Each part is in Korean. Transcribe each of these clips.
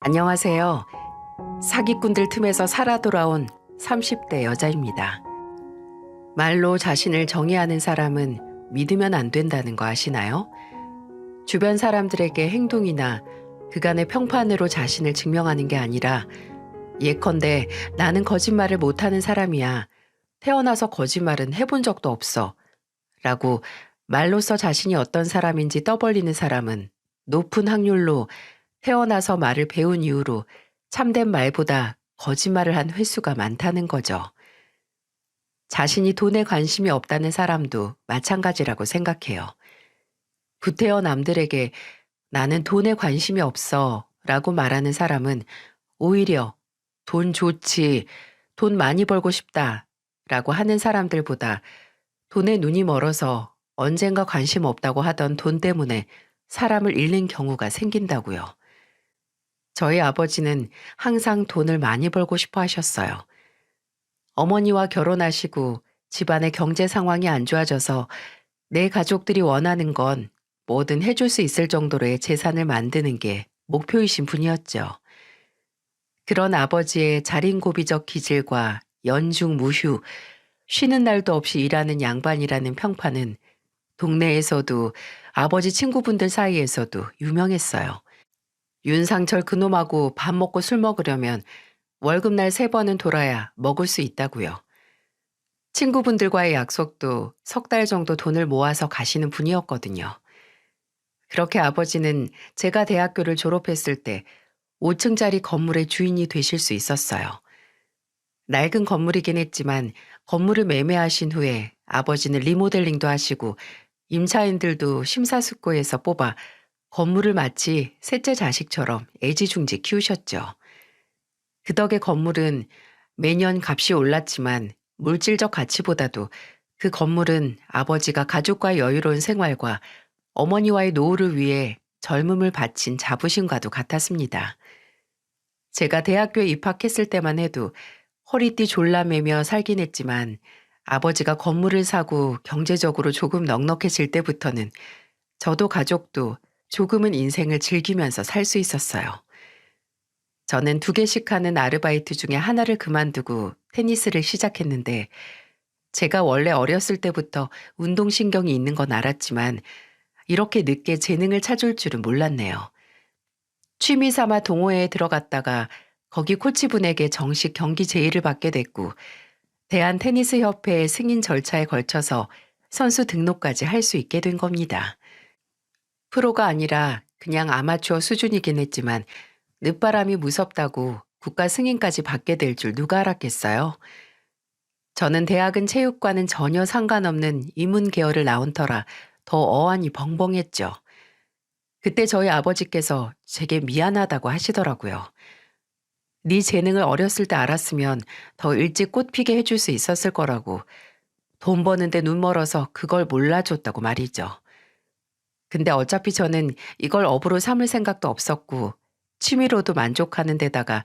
안녕하세요. 사기꾼들 틈에서 살아 돌아온 30대 여자입니다. 말로 자신을 정의하는 사람은 믿으면 안 된다는 거 아시나요? 주변 사람들에게 행동이나 그간의 평판으로 자신을 증명하는 게 아니라 예컨대 나는 거짓말을 못하는 사람이야. 태어나서 거짓말은 해본 적도 없어. 라고 말로써 자신이 어떤 사람인지 떠벌리는 사람은 높은 확률로 태어나서 말을 배운 이후로 참된 말보다 거짓말을 한 횟수가 많다는 거죠. 자신이 돈에 관심이 없다는 사람도 마찬가지라고 생각해요. 구태여 남들에게 나는 돈에 관심이 없어 라고 말하는 사람은 오히려 돈 좋지, 돈 많이 벌고 싶다 라고 하는 사람들보다 돈에 눈이 멀어서 언젠가 관심 없다고 하던 돈 때문에 사람을 잃는 경우가 생긴다고요. 저희 아버지는 항상 돈을 많이 벌고 싶어 하셨어요. 어머니와 결혼하시고 집안의 경제 상황이 안 좋아져서 내 가족들이 원하는 건 뭐든 해줄 수 있을 정도로의 재산을 만드는 게 목표이신 분이었죠. 그런 아버지의 자린고비적 기질과 연중 무휴, 쉬는 날도 없이 일하는 양반이라는 평판은 동네에서도 아버지 친구분들 사이에서도 유명했어요. 윤상철 그놈하고 밥 먹고 술 먹으려면 월급날 3번은 돌아야 먹을 수 있다고요. 친구분들과의 약속도 3달 정도 돈을 모아서 가시는 분이었거든요. 그렇게 아버지는 제가 대학교를 졸업했을 때 5층짜리 건물의 주인이 되실 수 있었어요. 낡은 건물이긴 했지만 건물을 매매하신 후에 아버지는 리모델링도 하시고 임차인들도 심사숙고해서 뽑아 건물을 마치 셋째 자식처럼 애지중지 키우셨죠. 그 덕에 건물은 매년 값이 올랐지만 물질적 가치보다도 그 건물은 아버지가 가족과의 여유로운 생활과 어머니와의 노후를 위해 젊음을 바친 자부심과도 같았습니다. 제가 대학교에 입학했을 때만 해도 허리띠 졸라매며 살긴 했지만 아버지가 건물을 사고 경제적으로 조금 넉넉해질 때부터는 저도 가족도 조금은 인생을 즐기면서 살 수 있었어요. 저는 2개씩 하는 아르바이트 중에 하나를 그만두고 테니스를 시작했는데 제가 원래 어렸을 때부터 운동신경이 있는 건 알았지만 이렇게 늦게 재능을 찾을 줄은 몰랐네요. 취미 삼아 동호회에 들어갔다가 거기 코치분에게 정식 경기 제의를 받게 됐고 대한테니스협회 승인 절차에 걸쳐서 선수 등록까지 할 수 있게 된 겁니다. 프로가 아니라 그냥 아마추어 수준이긴 했지만 늦바람이 무섭다고 국가 승인까지 받게 될 줄 누가 알았겠어요? 저는 대학은 체육과는 전혀 상관없는 인문 계열을 나온 터라 더 어안이 벙벙했죠. 그때 저희 아버지께서 제게 미안하다고 하시더라고요. 네 재능을 어렸을 때 알았으면 더 일찍 꽃피게 해줄 수 있었을 거라고. 돈 버는데 눈 멀어서 그걸 몰라줬다고 말이죠. 근데 어차피 저는 이걸 업으로 삼을 생각도 없었고 취미로도 만족하는 데다가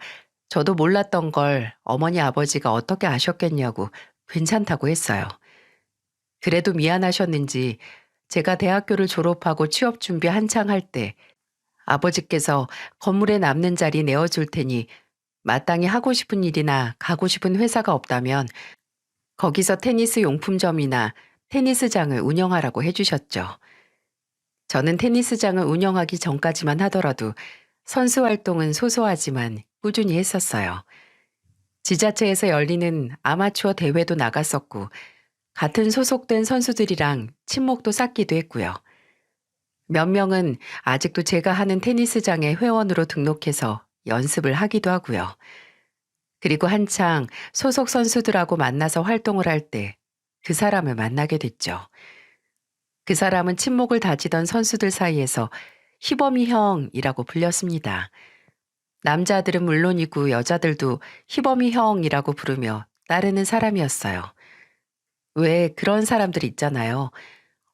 저도 몰랐던 걸 어머니 아버지가 어떻게 아셨겠냐고 괜찮다고 했어요. 그래도 미안하셨는지 제가 대학교를 졸업하고 취업 준비 한창 할 때 아버지께서 건물에 남는 자리 내어줄 테니 마땅히 하고 싶은 일이나 가고 싶은 회사가 없다면 거기서 테니스 용품점이나 테니스장을 운영하라고 해주셨죠. 저는 테니스장을 운영하기 전까지만 하더라도 선수 활동은 소소하지만 꾸준히 했었어요. 지자체에서 열리는 아마추어 대회도 나갔었고 같은 소속된 선수들이랑 친목도 쌓기도 했고요. 몇 명은 아직도 제가 하는 테니스장에 회원으로 등록해서 연습을 하기도 하고요. 그리고 한창 소속 선수들하고 만나서 활동을 할 때 그 사람을 만나게 됐죠. 그 사람은 친목을 다지던 선수들 사이에서 희범이 형이라고 불렸습니다. 남자들은 물론이고 여자들도 희범이 형이라고 부르며 따르는 사람이었어요. 왜 그런 사람들 있잖아요.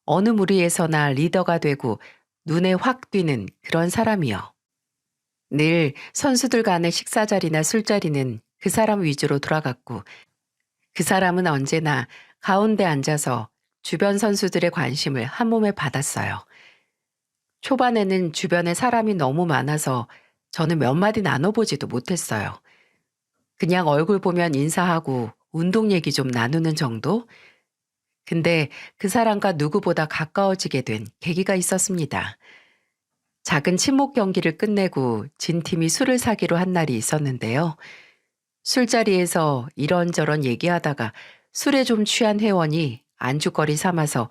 어느 무리에서나 리더가 되고 눈에 확 띄는 그런 사람이요. 늘 선수들 간의 식사 자리나 술자리는 그 사람 위주로 돌아갔고 그 사람은 언제나 가운데 앉아서 주변 선수들의 관심을 한 몸에 받았어요. 초반에는 주변에 사람이 너무 많아서 저는 몇 마디 나눠보지도 못했어요. 그냥 얼굴 보면 인사하고 운동 얘기 좀 나누는 정도? 근데 그 사람과 누구보다 가까워지게 된 계기가 있었습니다. 작은 친목 경기를 끝내고 진 팀이 술을 사기로 한 날이 있었는데요. 술자리에서 이런저런 얘기하다가 술에 좀 취한 회원이 안주거리 삼아서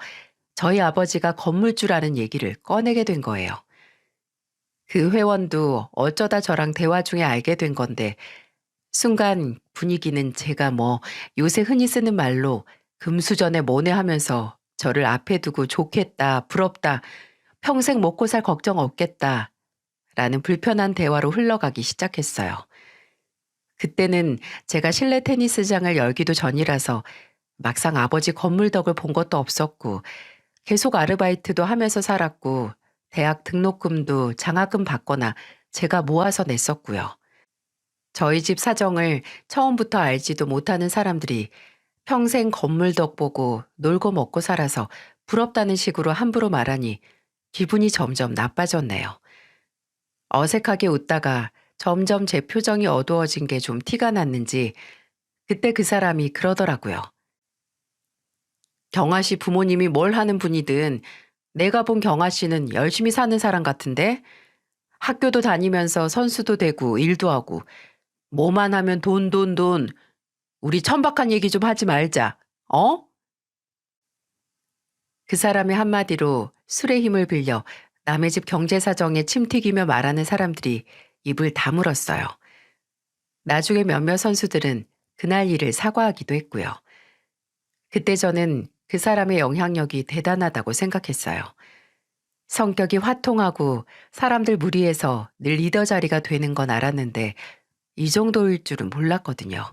저희 아버지가 건물주라는 얘기를 꺼내게 된 거예요. 그 회원도 어쩌다 저랑 대화 중에 알게 된 건데 순간 분위기는 제가 요새 흔히 쓰는 말로 금수저에 뭐네 하면서 저를 앞에 두고 좋겠다, 부럽다, 평생 먹고 살 걱정 없겠다 라는 불편한 대화로 흘러가기 시작했어요. 그때는 제가 실내 테니스장을 열기도 전이라서 막상 아버지 건물 덕을 본 것도 없었고 계속 아르바이트도 하면서 살았고 대학 등록금도 장학금 받거나 제가 모아서 냈었고요. 저희 집 사정을 처음부터 알지도 못하는 사람들이 평생 건물 덕 보고 놀고 먹고 살아서 부럽다는 식으로 함부로 말하니 기분이 점점 나빠졌네요. 어색하게 웃다가 점점 제 표정이 어두워진 게 좀 티가 났는지 그때 그 사람이 그러더라고요. 경아 씨 부모님이 뭘 하는 분이든 내가 본 경아 씨는 열심히 사는 사람 같은데 학교도 다니면서 선수도 되고 일도 하고 뭐만 하면 돈, 돈, 돈. 우리 천박한 얘기 좀 하지 말자. 어? 그 사람의 한마디로 술의 힘을 빌려 남의 집 경제 사정에 침 튀기며 말하는 사람들이 입을 다물었어요. 나중에 몇몇 선수들은 그날 일을 사과하기도 했고요. 그때 저는 그 사람의 영향력이 대단하다고 생각했어요. 성격이 화통하고 사람들 무리해서 늘 리더 자리가 되는 건 알았는데 이 정도일 줄은 몰랐거든요.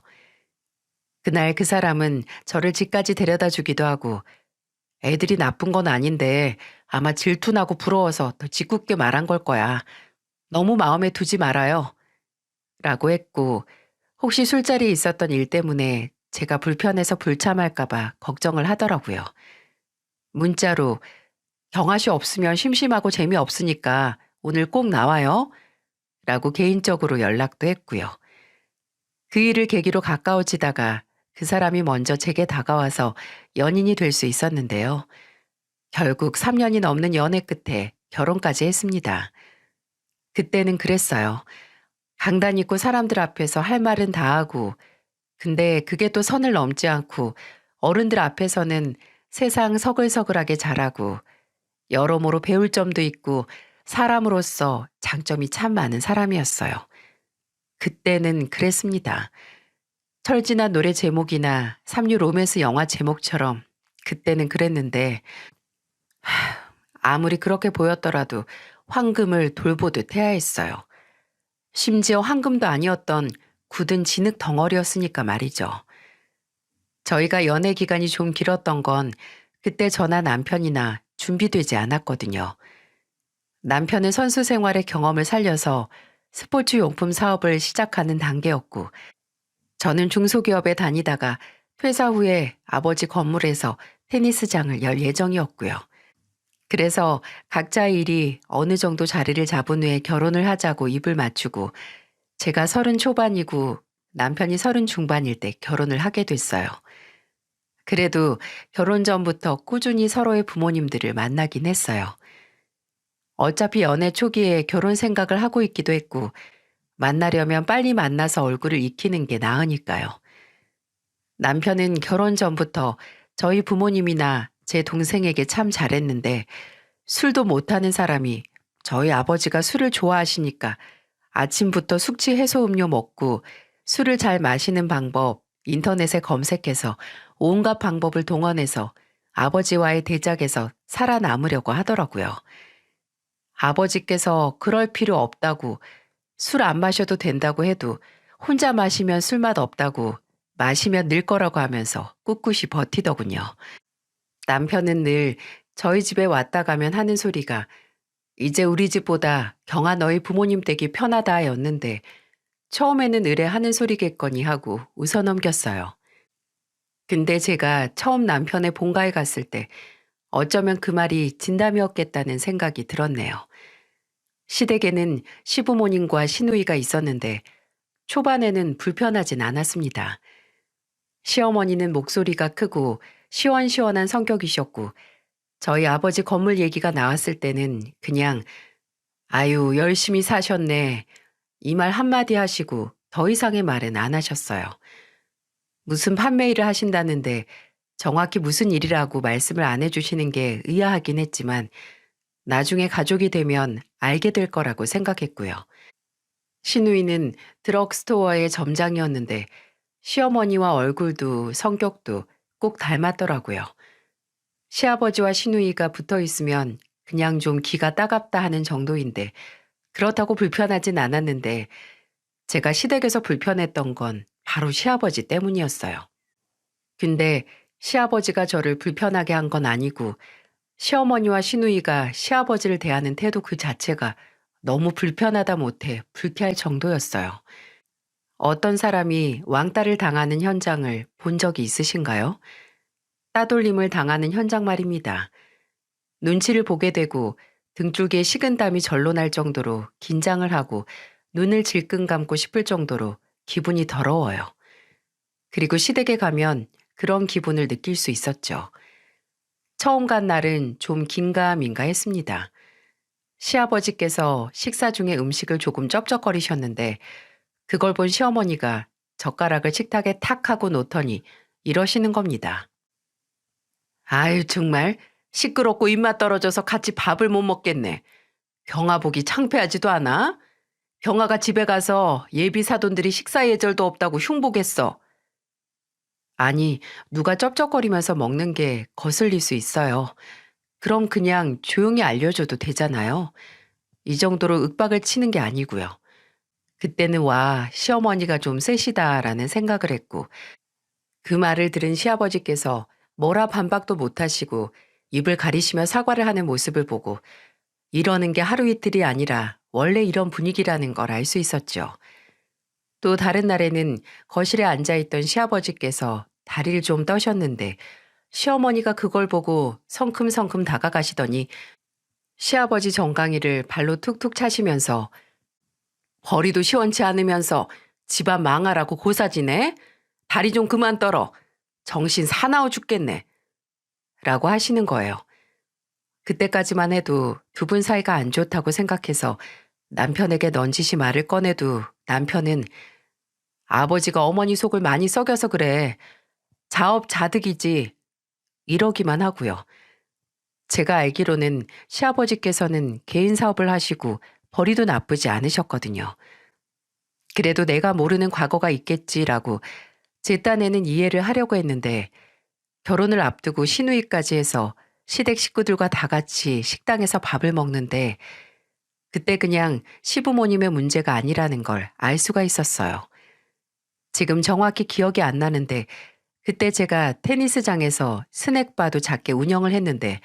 그날 그 사람은 저를 집까지 데려다 주기도 하고 애들이 나쁜 건 아닌데 아마 질투나고 부러워서 더 짓궂게 말한 걸 거야. 너무 마음에 두지 말아요. 라고 했고 혹시 술자리에 있었던 일 때문에 제가 불편해서 불참할까봐 걱정을 하더라고요. 문자로 경아씨 없으면 심심하고 재미없으니까 오늘 꼭 나와요. 라고 개인적으로 연락도 했고요. 그 일을 계기로 가까워지다가 그 사람이 먼저 제게 다가와서 연인이 될 수 있었는데요. 결국 3년이 넘는 연애 끝에 결혼까지 했습니다. 그때는 그랬어요. 강단 있고 사람들 앞에서 할 말은 다 하고 근데 그게 또 선을 넘지 않고 어른들 앞에서는 세상 서글서글하게 잘하고 여러모로 배울 점도 있고 사람으로서 장점이 참 많은 사람이었어요. 그때는 그랬습니다. 철진한 노래 제목이나 삼류 로맨스 영화 제목처럼 그때는 그랬는데 아무리 그렇게 보였더라도 황금을 돌보듯 해야 했어요. 심지어 황금도 아니었던 굳은 진흙 덩어리였으니까 말이죠. 저희가 연애 기간이 좀 길었던 건 그때 저나 남편이나 준비되지 않았거든요. 남편은 선수 생활의 경험을 살려서 스포츠 용품 사업을 시작하는 단계였고 저는 중소기업에 다니다가 퇴사 후에 아버지 건물에서 테니스장을 열 예정이었고요. 그래서 각자의 일이 어느 정도 자리를 잡은 후에 결혼을 하자고 입을 맞추고 제가 30 초반이고 남편이 30 중반일 때 결혼을 하게 됐어요. 그래도 결혼 전부터 꾸준히 서로의 부모님들을 만나긴 했어요. 어차피 연애 초기에 결혼 생각을 하고 있기도 했고 만나려면 빨리 만나서 얼굴을 익히는 게 나으니까요. 남편은 결혼 전부터 저희 부모님이나 제 동생에게 참 잘했는데 술도 못하는 사람이 저희 아버지가 술을 좋아하시니까 아침부터 숙취 해소 음료 먹고 술을 잘 마시는 방법 인터넷에 검색해서 온갖 방법을 동원해서 아버지와의 대작에서 살아남으려고 하더라고요. 아버지께서 그럴 필요 없다고 술 안 마셔도 된다고 해도 혼자 마시면 술맛 없다고 마시면 늘 거라고 하면서 꿋꿋이 버티더군요. 남편은 늘 저희 집에 왔다 가면 하는 소리가 이제 우리 집보다 경아 너희 부모님 댁이 편하다였는데 처음에는 의뢰 하는 소리겠거니 하고 웃어넘겼어요. 근데 제가 처음 남편의 본가에 갔을 때 어쩌면 그 말이 진담이었겠다는 생각이 들었네요. 시댁에는 시부모님과 시누이가 있었는데 초반에는 불편하진 않았습니다. 시어머니는 목소리가 크고 시원시원한 성격이셨고 저희 아버지 건물 얘기가 나왔을 때는 그냥 아유 열심히 사셨네 이 말 한마디 하시고 더 이상의 말은 안 하셨어요. 무슨 판매 일을 하신다는데 정확히 무슨 일이라고 말씀을 안 해주시는 게 의아하긴 했지만 나중에 가족이 되면 알게 될 거라고 생각했고요. 시누이는 드럭스토어의 점장이었는데 시어머니와 얼굴도 성격도 꼭 닮았더라고요. 시아버지와 시누이가 붙어 있으면 그냥 좀 기가 따갑다 하는 정도인데 그렇다고 불편하진 않았는데 제가 시댁에서 불편했던 건 바로 시아버지 때문이었어요. 근데 시아버지가 저를 불편하게 한 건 아니고 시어머니와 시누이가 시아버지를 대하는 태도 그 자체가 너무 불편하다 못해 불쾌할 정도였어요. 어떤 사람이 왕따를 당하는 현장을 본 적이 있으신가요? 따돌림을 당하는 현장 말입니다. 눈치를 보게 되고 등줄기에 식은땀이 절로 날 정도로 긴장을 하고 눈을 질끈 감고 싶을 정도로 기분이 더러워요. 그리고 시댁에 가면 그런 기분을 느낄 수 있었죠. 처음 간 날은 좀 긴가민가 했습니다. 시아버지께서 식사 중에 음식을 조금 쩝쩝거리셨는데 그걸 본 시어머니가 젓가락을 식탁에 탁 하고 놓더니 이러시는 겁니다. 아유 정말 시끄럽고 입맛 떨어져서 같이 밥을 못 먹겠네. 병아 보기 창피하지도 않아? 병아가 집에 가서 예비 사돈들이 식사 예절도 없다고 흉보겠어. 아니 누가 쩝쩝거리면서 먹는 게 거슬릴 수 있어요. 그럼 그냥 조용히 알려줘도 되잖아요. 이 정도로 윽박을 치는 게 아니고요. 그때는 와 시어머니가 좀 세시다라는 생각을 했고 그 말을 들은 시아버지께서 뭐라 반박도 못하시고 입을 가리시며 사과를 하는 모습을 보고 이러는 게 하루 이틀이 아니라 원래 이런 분위기라는 걸 알 수 있었죠. 또 다른 날에는 거실에 앉아있던 시아버지께서 다리를 좀 떠셨는데 시어머니가 그걸 보고 성큼성큼 다가가시더니 시아버지 정강이를 발로 툭툭 차시면서 벌이도 시원치 않으면서 집안 망하라고 고사지네? 다리 좀 그만 떨어. 정신 사나워 죽겠네. 라고 하시는 거예요. 그때까지만 해도 두 분 사이가 안 좋다고 생각해서 남편에게 넌지시 말을 꺼내도 남편은 아버지가 어머니 속을 많이 썩여서 그래. 자업자득이지. 이러기만 하고요. 제가 알기로는 시아버지께서는 개인 사업을 하시고 벌이도 나쁘지 않으셨거든요. 그래도 내가 모르는 과거가 있겠지라고 제 딴에는 이해를 하려고 했는데 결혼을 앞두고 시누이까지 해서 시댁 식구들과 다 같이 식당에서 밥을 먹는데 그때 그냥 시부모님의 문제가 아니라는 걸 알 수가 있었어요. 지금 정확히 기억이 안 나는데 그때 제가 테니스장에서 스낵바도 작게 운영을 했는데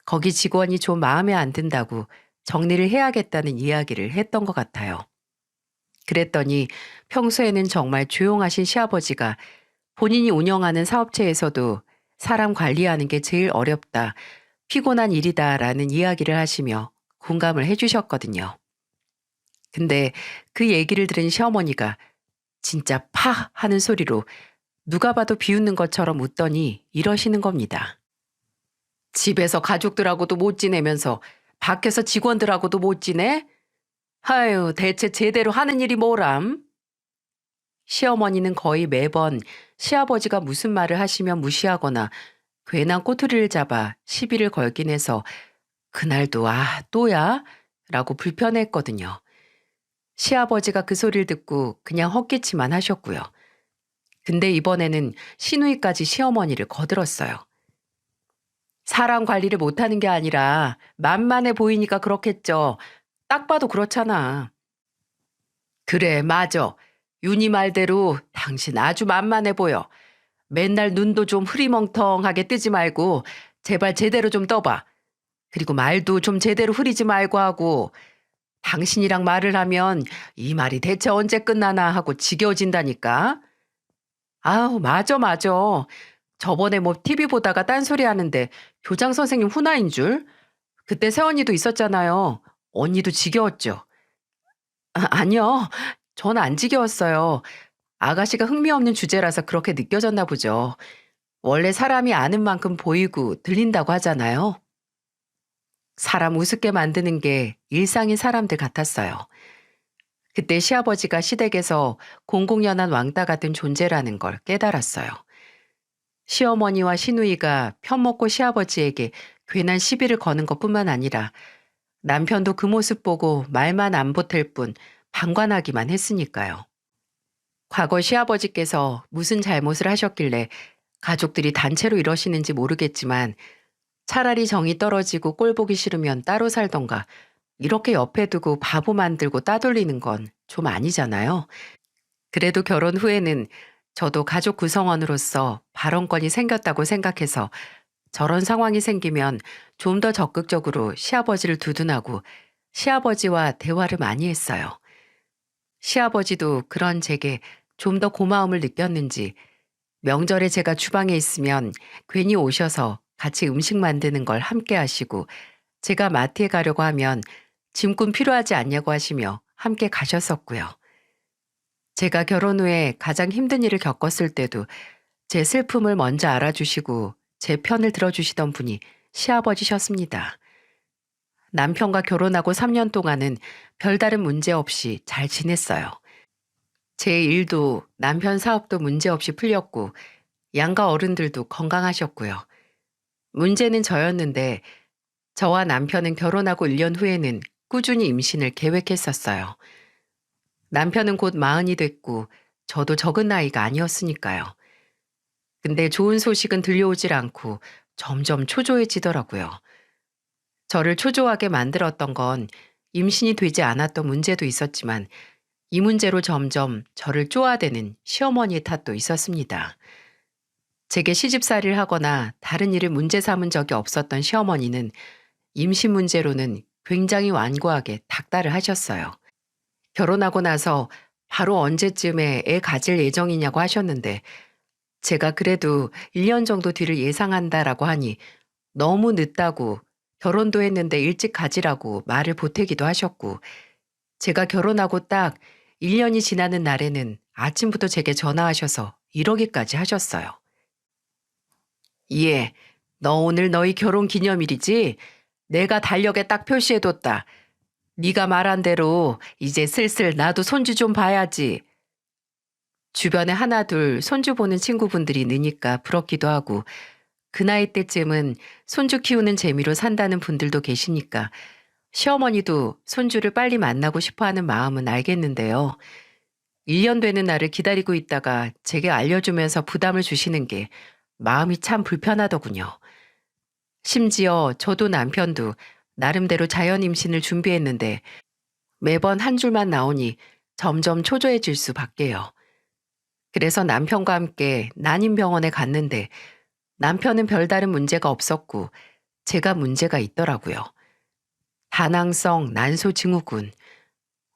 거기 직원이 좀 마음에 안 든다고 정리를 해야겠다는 이야기를 했던 것 같아요. 그랬더니 평소에는 정말 조용하신 시아버지가 본인이 운영하는 사업체에서도 사람 관리하는 게 제일 어렵다, 피곤한 일이다라는 이야기를 하시며 공감을 해주셨거든요. 근데 그 얘기를 들은 시어머니가 진짜 파 하는 소리로 누가 봐도 비웃는 것처럼 웃더니 이러시는 겁니다. 집에서 가족들하고도 못 지내면서 밖에서 직원들하고도 못 지내? 아유, 대체 제대로 하는 일이 뭐람? 시어머니는 거의 매번 시아버지가 무슨 말을 하시면 무시하거나 괜한 꼬투리를 잡아 시비를 걸긴 해서 그날도 아, 또야? 라고 불편해했거든요. 시아버지가 그 소리를 듣고 그냥 헛기침만 하셨고요. 근데 이번에는 시누이까지 시어머니를 거들었어요. 사람 관리를 못하는 게 아니라 만만해 보이니까 그렇겠죠. 딱 봐도 그렇잖아. 그래, 맞아. 윤희 말대로 당신 아주 만만해 보여. 맨날 눈도 좀 흐리멍텅하게 뜨지 말고 제발 제대로 좀 떠봐. 그리고 말도 좀 제대로 흐리지 말고 하고 당신이랑 말을 하면 이 말이 대체 언제 끝나나 하고 지겨워진다니까. 아우, 맞아, 맞아. 저번에 뭐 TV 보다가 딴소리 하는데 교장 선생님 훈화인 줄? 그때 세원이도 있었잖아요. 언니도 지겨웠죠? 아니요. 전 안 지겨웠어요. 아가씨가 흥미없는 주제라서 그렇게 느껴졌나 보죠. 원래 사람이 아는 만큼 보이고 들린다고 하잖아요. 사람 우습게 만드는 게 일상인 사람들 같았어요. 그때 시아버지가 시댁에서 공공연한 왕따 같은 존재라는 걸 깨달았어요. 시어머니와 시누이가 편먹고 시아버지에게 괜한 시비를 거는 것뿐만 아니라 남편도 그 모습 보고 말만 안 보탤 뿐 방관하기만 했으니까요. 과거 시아버지께서 무슨 잘못을 하셨길래 가족들이 단체로 이러시는지 모르겠지만 차라리 정이 떨어지고 꼴 보기 싫으면 따로 살던가 이렇게 옆에 두고 바보 만들고 따돌리는 건 좀 아니잖아요. 그래도 결혼 후에는 저도 가족 구성원으로서 발언권이 생겼다고 생각해서 저런 상황이 생기면 좀 더 적극적으로 시아버지를 두둔하고 시아버지와 대화를 많이 했어요. 시아버지도 그런 제게 좀 더 고마움을 느꼈는지 명절에 제가 주방에 있으면 괜히 오셔서 같이 음식 만드는 걸 함께 하시고 제가 마트에 가려고 하면 짐꾼 필요하지 않냐고 하시며 함께 가셨었고요. 제가 결혼 후에 가장 힘든 일을 겪었을 때도 제 슬픔을 먼저 알아주시고 제 편을 들어주시던 분이 시아버지셨습니다. 남편과 결혼하고 3년 동안은 별다른 문제 없이 잘 지냈어요. 제 일도 남편 사업도 문제 없이 풀렸고 양가 어른들도 건강하셨고요. 문제는 저였는데 저와 남편은 결혼하고 1년 후에는 꾸준히 임신을 계획했었어요. 남편은 곧 40이 됐고 저도 적은 나이가 아니었으니까요. 근데 좋은 소식은 들려오질 않고 점점 초조해지더라고요. 저를 초조하게 만들었던 건 임신이 되지 않았던 문제도 있었지만 이 문제로 점점 저를 쪼아대는 시어머니의 탓도 있었습니다. 제게 시집살이를 하거나 다른 일을 문제 삼은 적이 없었던 시어머니는 임신 문제로는 굉장히 완고하게 닥달을 하셨어요. 결혼하고 나서 바로 언제쯤에 애 가질 예정이냐고 하셨는데 제가 그래도 1년 정도 뒤를 예상한다라고 하니 너무 늦다고 결혼도 했는데 일찍 가지라고 말을 보태기도 하셨고 제가 결혼하고 딱 1년이 지나는 날에는 아침부터 제게 전화하셔서 이러기까지 하셨어요. 예, 너 오늘 너희 결혼 기념일이지? 내가 달력에 딱 표시해뒀다. 네가 말한 대로 이제 슬슬 나도 손주 좀 봐야지. 주변에 하나 둘 손주 보는 친구분들이 느니까 부럽기도 하고 그 나이 때쯤은 손주 키우는 재미로 산다는 분들도 계시니까 시어머니도 손주를 빨리 만나고 싶어하는 마음은 알겠는데요. 1년 되는 날을 기다리고 있다가 제게 알려주면서 부담을 주시는 게 마음이 참 불편하더군요. 심지어 저도 남편도 나름대로 자연 임신을 준비했는데 매번 한 줄만 나오니 점점 초조해질 수밖에요. 그래서 남편과 함께 난임병원에 갔는데 남편은 별다른 문제가 없었고 제가 문제가 있더라고요. 다낭성 난소증후군.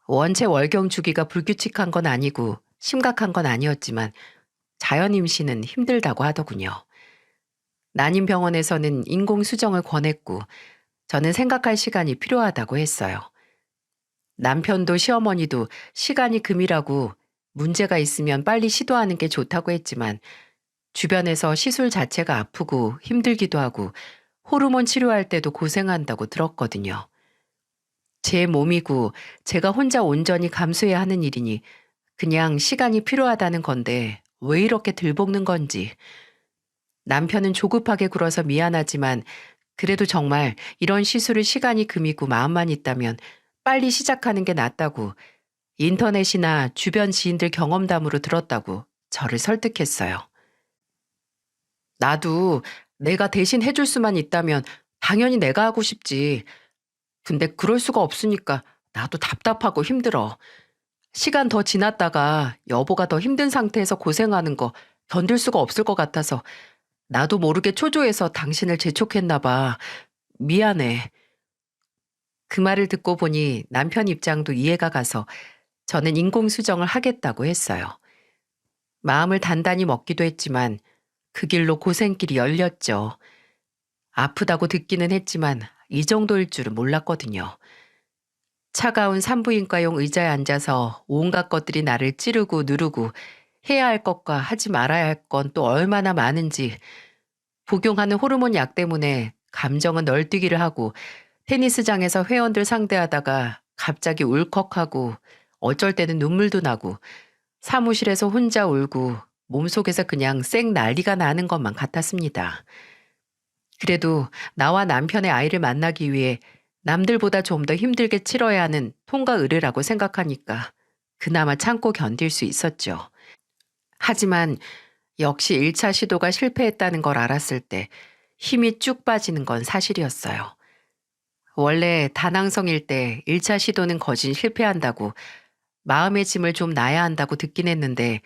원체 월경 주기가 불규칙한 건 아니고 심각한 건 아니었지만 자연 임신은 힘들다고 하더군요. 난임병원에서는 인공수정을 권했고 저는 생각할 시간이 필요하다고 했어요. 남편도 시어머니도 시간이 금이라고 문제가 있으면 빨리 시도하는 게 좋다고 했지만 주변에서 시술 자체가 아프고 힘들기도 하고 호르몬 치료할 때도 고생한다고 들었거든요. 제 몸이고 제가 혼자 온전히 감수해야 하는 일이니 그냥 시간이 필요하다는 건데 왜 이렇게 들볶는 건지. 남편은 조급하게 굴어서 미안하지만 그래도 정말 이런 시술을 시간이 금이고 마음만 있다면 빨리 시작하는 게 낫다고 인터넷이나 주변 지인들 경험담으로 들었다고 저를 설득했어요. 나도 내가 대신 해줄 수만 있다면 당연히 내가 하고 싶지. 근데 그럴 수가 없으니까 나도 답답하고 힘들어. 시간 더 지났다가 여보가 더 힘든 상태에서 고생하는 거 견딜 수가 없을 것 같아서 나도 모르게 초조해서 당신을 재촉했나 봐. 미안해. 그 말을 듣고 보니 남편 입장도 이해가 가서 저는 인공수정을 하겠다고 했어요. 마음을 단단히 먹기도 했지만 그 길로 고생길이 열렸죠. 아프다고 듣기는 했지만 이 정도일 줄은 몰랐거든요. 차가운 산부인과용 의자에 앉아서 온갖 것들이 나를 찌르고 누르고 해야 할 것과 하지 말아야 할 건 또 얼마나 많은지 복용하는 호르몬 약 때문에 감정은 널뛰기를 하고 테니스장에서 회원들 상대하다가 갑자기 울컥하고 어쩔 때는 눈물도 나고 사무실에서 혼자 울고 몸속에서 그냥 쌩 난리가 나는 것만 같았습니다. 그래도 나와 남편의 아이를 만나기 위해 남들보다 좀 더 힘들게 치러야 하는 통과 의례라고 생각하니까 그나마 참고 견딜 수 있었죠. 하지만 역시 1차 시도가 실패했다는 걸 알았을 때 힘이 쭉 빠지는 건 사실이었어요. 원래 다낭성일 때 1차 시도는 거진 실패한다고 마음의 짐을 좀 놔야 한다고 듣긴 했는데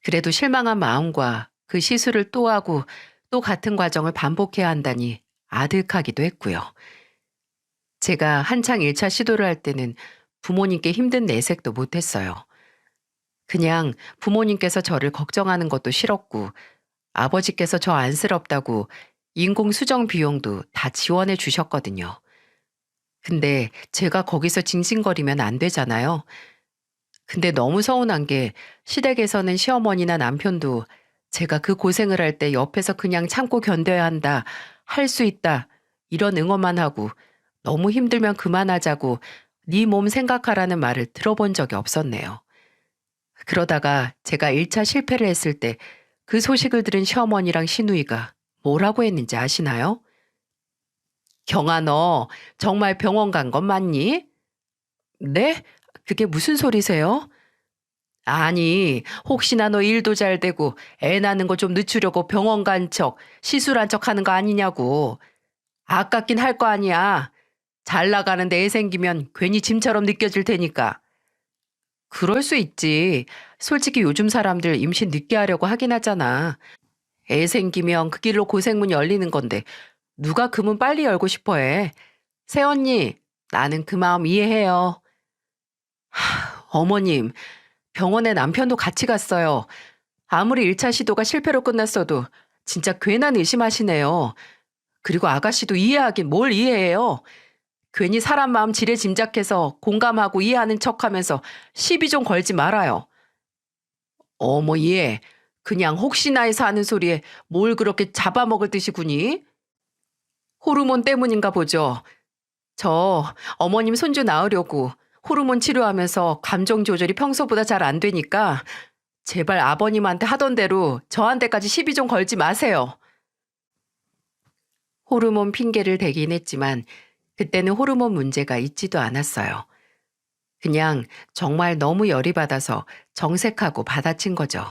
그래도 실망한 마음과 그 시술을 또 하고 또 같은 과정을 반복해야 한다니 아득하기도 했고요. 제가 한창 1차 시도를 할 때는 부모님께 힘든 내색도 못했어요. 그냥 부모님께서 저를 걱정하는 것도 싫었고 아버지께서 저 안쓰럽다고 인공수정 비용도 다 지원해 주셨거든요. 근데 제가 거기서 징징거리면 안 되잖아요. 근데 너무 서운한 게 시댁에서는 시어머니나 남편도 제가 그 고생을 할 때 옆에서 그냥 참고 견뎌야 한다, 할 수 있다, 이런 응원만 하고 너무 힘들면 그만하자고 네 몸 생각하라는 말을 들어본 적이 없었네요. 그러다가 제가 1차 실패를 했을 때 그 소식을 들은 시어머니랑 시누이가 뭐라고 했는지 아시나요? 경아 너 정말 병원 간 건 맞니? 네? 그게 무슨 소리세요? 아니, 혹시나 너 일도 잘 되고 애 낳는 거 좀 늦추려고 병원 간 척, 시술한 척 하는 거 아니냐고. 아깝긴 할 거 아니야. 잘 나가는데 애 생기면 괜히 짐처럼 느껴질 테니까. 그럴 수 있지. 솔직히 요즘 사람들 임신 늦게 하려고 하긴 하잖아. 애 생기면 그 길로 고생문 열리는 건데 누가 그 문 빨리 열고 싶어 해. 새언니, 나는 그 마음 이해해요. 어머님, 병원에 남편도 같이 갔어요. 아무리 1차 시도가 실패로 끝났어도 진짜 괜한 의심하시네요. 그리고 아가씨도 이해하긴 뭘 이해해요. 괜히 사람 마음 지레 짐작해서 공감하고 이해하는 척하면서 시비 좀 걸지 말아요. 어머 얘, 그냥 혹시나 해서 하는 소리에 뭘 그렇게 잡아먹을 듯이 구니? 호르몬 때문인가 보죠. 저 어머님 손주 낳으려고 호르몬 치료하면서 감정 조절이 평소보다 잘 안 되니까 제발 아버님한테 하던 대로 저한테까지 시비 좀 걸지 마세요. 호르몬 핑계를 대긴 했지만 그때는 호르몬 문제가 있지도 않았어요. 그냥 정말 너무 열이 받아서 정색하고 받아친 거죠.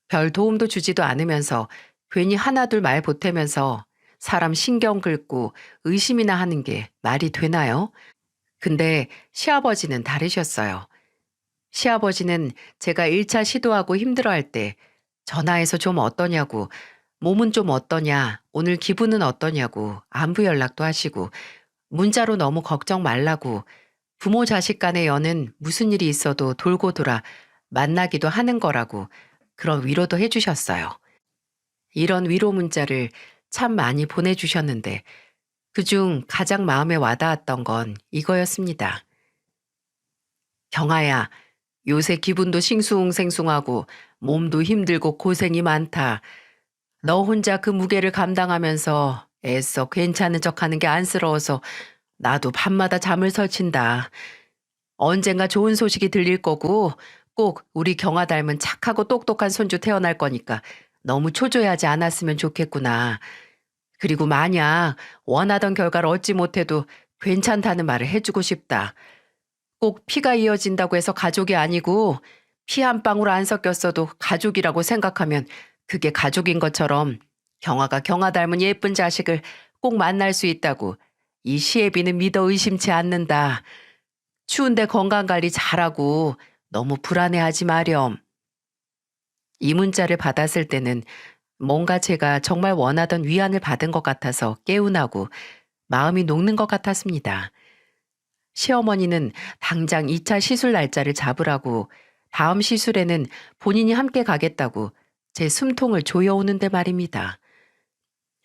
별 도움도 주지도 않으면서 괜히 하나둘 말 보태면서 사람 신경 긁고 의심이나 하는 게 말이 되나요? 근데 시아버지는 다르셨어요. 시아버지는 제가 1차 시도하고 힘들어할 때 전화해서 좀 어떠냐고, 몸은 좀 어떠냐, 오늘 기분은 어떠냐고 안부 연락도 하시고 문자로 너무 걱정 말라고 부모 자식 간의 연은 무슨 일이 있어도 돌고 돌아 만나기도 하는 거라고 그런 위로도 해주셨어요. 이런 위로 문자를 참 많이 보내주셨는데 그중 가장 마음에 와닿았던 건 이거였습니다. 경아야, 요새 기분도 싱숭생숭하고 몸도 힘들고 고생이 많다. 너 혼자 그 무게를 감당하면서 애써 괜찮은 척하는 게 안쓰러워서 나도 밤마다 잠을 설친다. 언젠가 좋은 소식이 들릴 거고 꼭 우리 경아 닮은 착하고 똑똑한 손주 태어날 거니까 너무 초조해하지 않았으면 좋겠구나. 그리고 만약 원하던 결과를 얻지 못해도 괜찮다는 말을 해주고 싶다. 꼭 피가 이어진다고 해서 가족이 아니고 피 한 방울 안 섞였어도 가족이라고 생각하면 그게 가족인 것처럼 경아가 경아 닮은 예쁜 자식을 꼭 만날 수 있다고 이 시애비는 믿어 의심치 않는다. 추운데 건강관리 잘하고 너무 불안해하지 마렴. 이 문자를 받았을 때는 뭔가 제가 정말 원하던 위안을 받은 것 같아서 개운하고 마음이 녹는 것 같았습니다. 시어머니는 당장 2차 시술 날짜를 잡으라고 다음 시술에는 본인이 함께 가겠다고 제 숨통을 조여오는데 말입니다.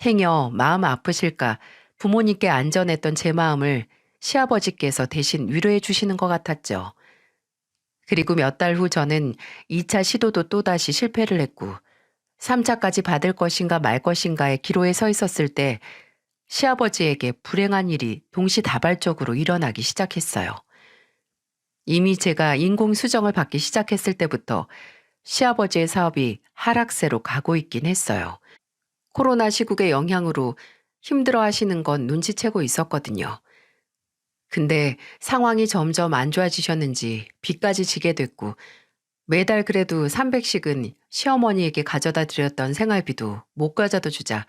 행여 마음 아프실까 부모님께 안전했던 제 마음을 시아버지께서 대신 위로해 주시는 것 같았죠. 그리고 몇 달 후 저는 2차 시도도 또다시 실패를 했고 3차까지 받을 것인가 말 것인가의 기로에 서 있었을 때 시아버지에게 불행한 일이 동시다발적으로 일어나기 시작했어요. 이미 제가 인공수정을 받기 시작했을 때부터 시아버지의 사업이 하락세로 가고 있긴 했어요. 코로나 시국의 영향으로 힘들어 하시는 건 눈치채고 있었거든요. 근데 상황이 점점 안 좋아지셨는지 빚까지 지게 됐고 매달 그래도 300씩은 시어머니에게 가져다 드렸던 생활비도 못 가져다 주자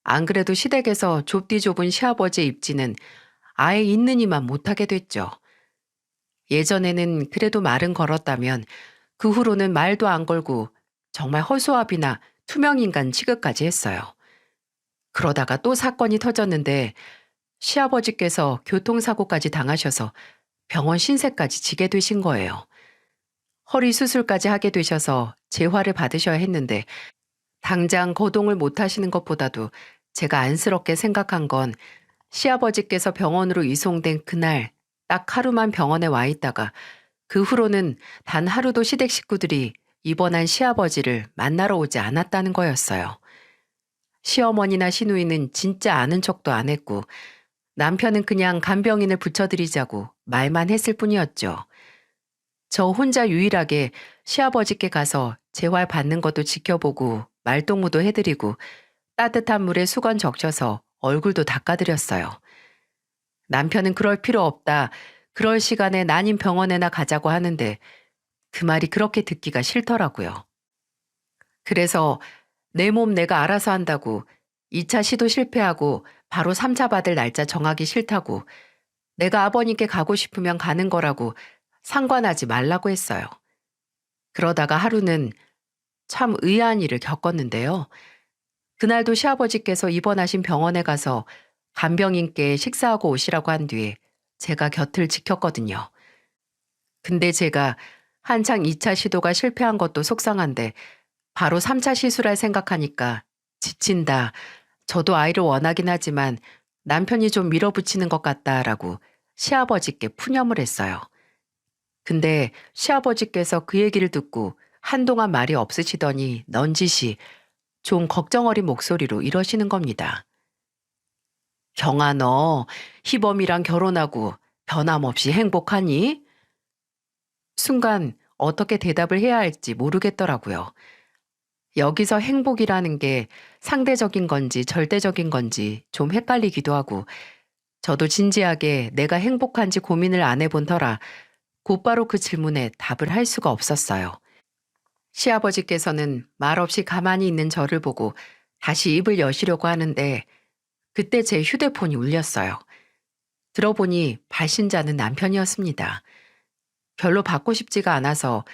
안 그래도 시댁에서 좁디 좁은 시아버지의 입지는 아예 있는 이만 못하게 됐죠. 예전에는 그래도 말은 걸었다면 그 후로는 말도 안 걸고 정말 허수아비나 투명인간 취급까지 했어요. 그러다가 또 사건이 터졌는데 시아버지께서 교통사고까지 당하셔서 병원 신세까지 지게 되신 거예요. 허리 수술까지 하게 되셔서 재활을 받으셔야 했는데 당장 거동을 못 하시는 것보다도 제가 안쓰럽게 생각한 건 시아버지께서 병원으로 이송된 그날 딱 하루만 병원에 와 있다가 그 후로는 단 하루도 시댁 식구들이 입원한 시아버지를 만나러 오지 않았다는 거였어요. 시어머니나 시누이는 진짜 아는 척도 안 했고 남편은 그냥 간병인을 붙여드리자고 말만 했을 뿐이었죠. 저 혼자 유일하게 시아버지께 가서 재활 받는 것도 지켜보고 말동무도 해드리고 따뜻한 물에 수건 적셔서 얼굴도 닦아드렸어요. 남편은 그럴 필요 없다. 그럴 시간에 난임 병원에나 가자고 하는데 그 말이 그렇게 듣기가 싫더라고요. 그래서 내 몸 내가 알아서 한다고 2차 시도 실패하고 바로 3차 받을 날짜 정하기 싫다고 내가 아버님께 가고 싶으면 가는 거라고 상관하지 말라고 했어요. 그러다가 하루는 참 의아한 일을 겪었는데요. 그날도 시아버지께서 입원하신 병원에 가서 간병인께 식사하고 오시라고 한 뒤에 제가 곁을 지켰거든요. 근데 제가 한창 2차 시도가 실패한 것도 속상한데 바로 3차 시술할 생각하니까 지친다. 저도 아이를 원하긴 하지만 남편이 좀 밀어붙이는 것 같다라고 시아버지께 푸념을 했어요. 근데 시아버지께서 그 얘기를 듣고 한동안 말이 없으시더니 넌지시 좀 걱정 어린 목소리로 이러시는 겁니다. 경아 너 희범이랑 결혼하고 변함없이 행복하니? 순간 어떻게 대답을 해야 할지 모르겠더라고요. 여기서 행복이라는 게 상대적인 건지 절대적인 건지 좀 헷갈리기도 하고 저도 진지하게 내가 행복한지 고민을 안 해본 터라 곧바로 그 질문에 답을 할 수가 없었어요. 시아버지께서는 말없이 가만히 있는 저를 보고 다시 입을 여시려고 하는데 그때 제 휴대폰이 울렸어요. 들어보니 발신자는 남편이었습니다. 별로 받고 싶지가 않아서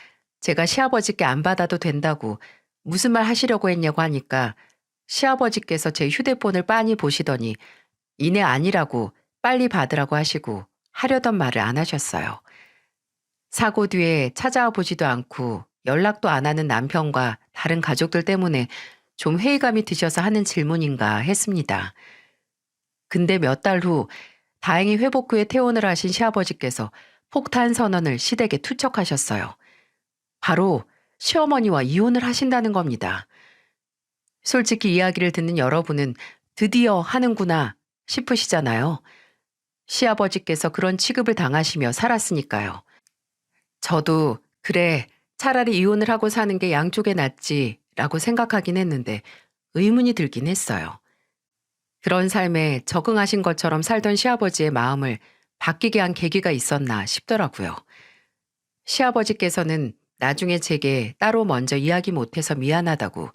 제가 시아버지께 안 받아도 된다고 무슨 말 하시려고 했냐고 하니까 시아버지께서 제 휴대폰을 빤히 보시더니 이내 아니라고 빨리 받으라고 하시고 하려던 말을 안 하셨어요. 사고 뒤에 찾아와 보지도 않고 연락도 안 하는 남편과 다른 가족들 때문에 좀 회의감이 드셔서 하는 질문인가 했습니다. 근데 몇 달 후 다행히 회복 후에 퇴원을 하신 시아버지께서 폭탄 선언을 시댁에 투척하셨어요. 바로 시어머니와 이혼을 하신다는 겁니다. 솔직히 이야기를 듣는 여러분은 드디어 하는구나 싶으시잖아요. 시아버지께서 그런 취급을 당하시며 살았으니까요. 저도 그래 차라리 이혼을 하고 사는 게 양쪽에 낫지라고 생각하긴 했는데 의문이 들긴 했어요. 그런 삶에 적응하신 것처럼 살던 시아버지의 마음을 바뀌게 한 계기가 있었나 싶더라고요. 시아버지께서는 나중에 제게 따로 먼저 이야기 못해서 미안하다고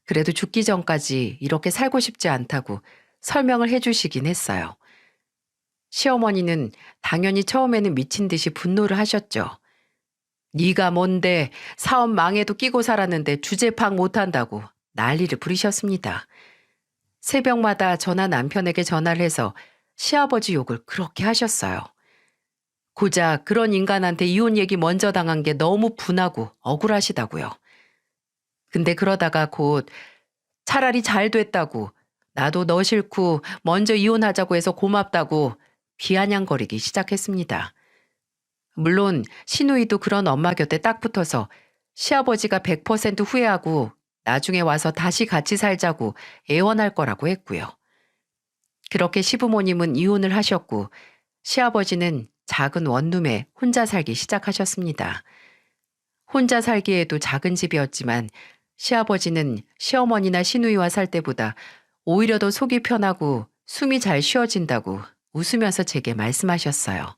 그래도 죽기 전까지 이렇게 살고 싶지 않다고 설명을 해주시긴 했어요. 시어머니는 당연히 처음에는 미친 듯이 분노를 하셨죠. 네가 뭔데 사업 망해도 끼고 살았는데 주제 파악 못한다고 난리를 부리셨습니다. 새벽마다 저나 남편에게 전화를 해서 시아버지 욕을 그렇게 하셨어요. 고작 그런 인간한테 이혼 얘기 먼저 당한 게 너무 분하고 억울하시다고요. 근데 그러다가 곧 차라리 잘 됐다고 나도 너 싫고 먼저 이혼하자고 해서 고맙다고 비아냥거리기 시작했습니다. 물론 시누이도 그런 엄마 곁에 딱 붙어서 시아버지가 100% 후회하고 나중에 와서 다시 같이 살자고 애원할 거라고 했고요. 그렇게 시부모님은 이혼을 하셨고 시아버지는 작은 원룸에 혼자 살기 시작하셨습니다. 혼자 살기에도 작은 집이었지만 시아버지는 시어머니나 시누이와 살 때보다 오히려 더 속이 편하고 숨이 잘 쉬어진다고 웃으면서 제게 말씀하셨어요.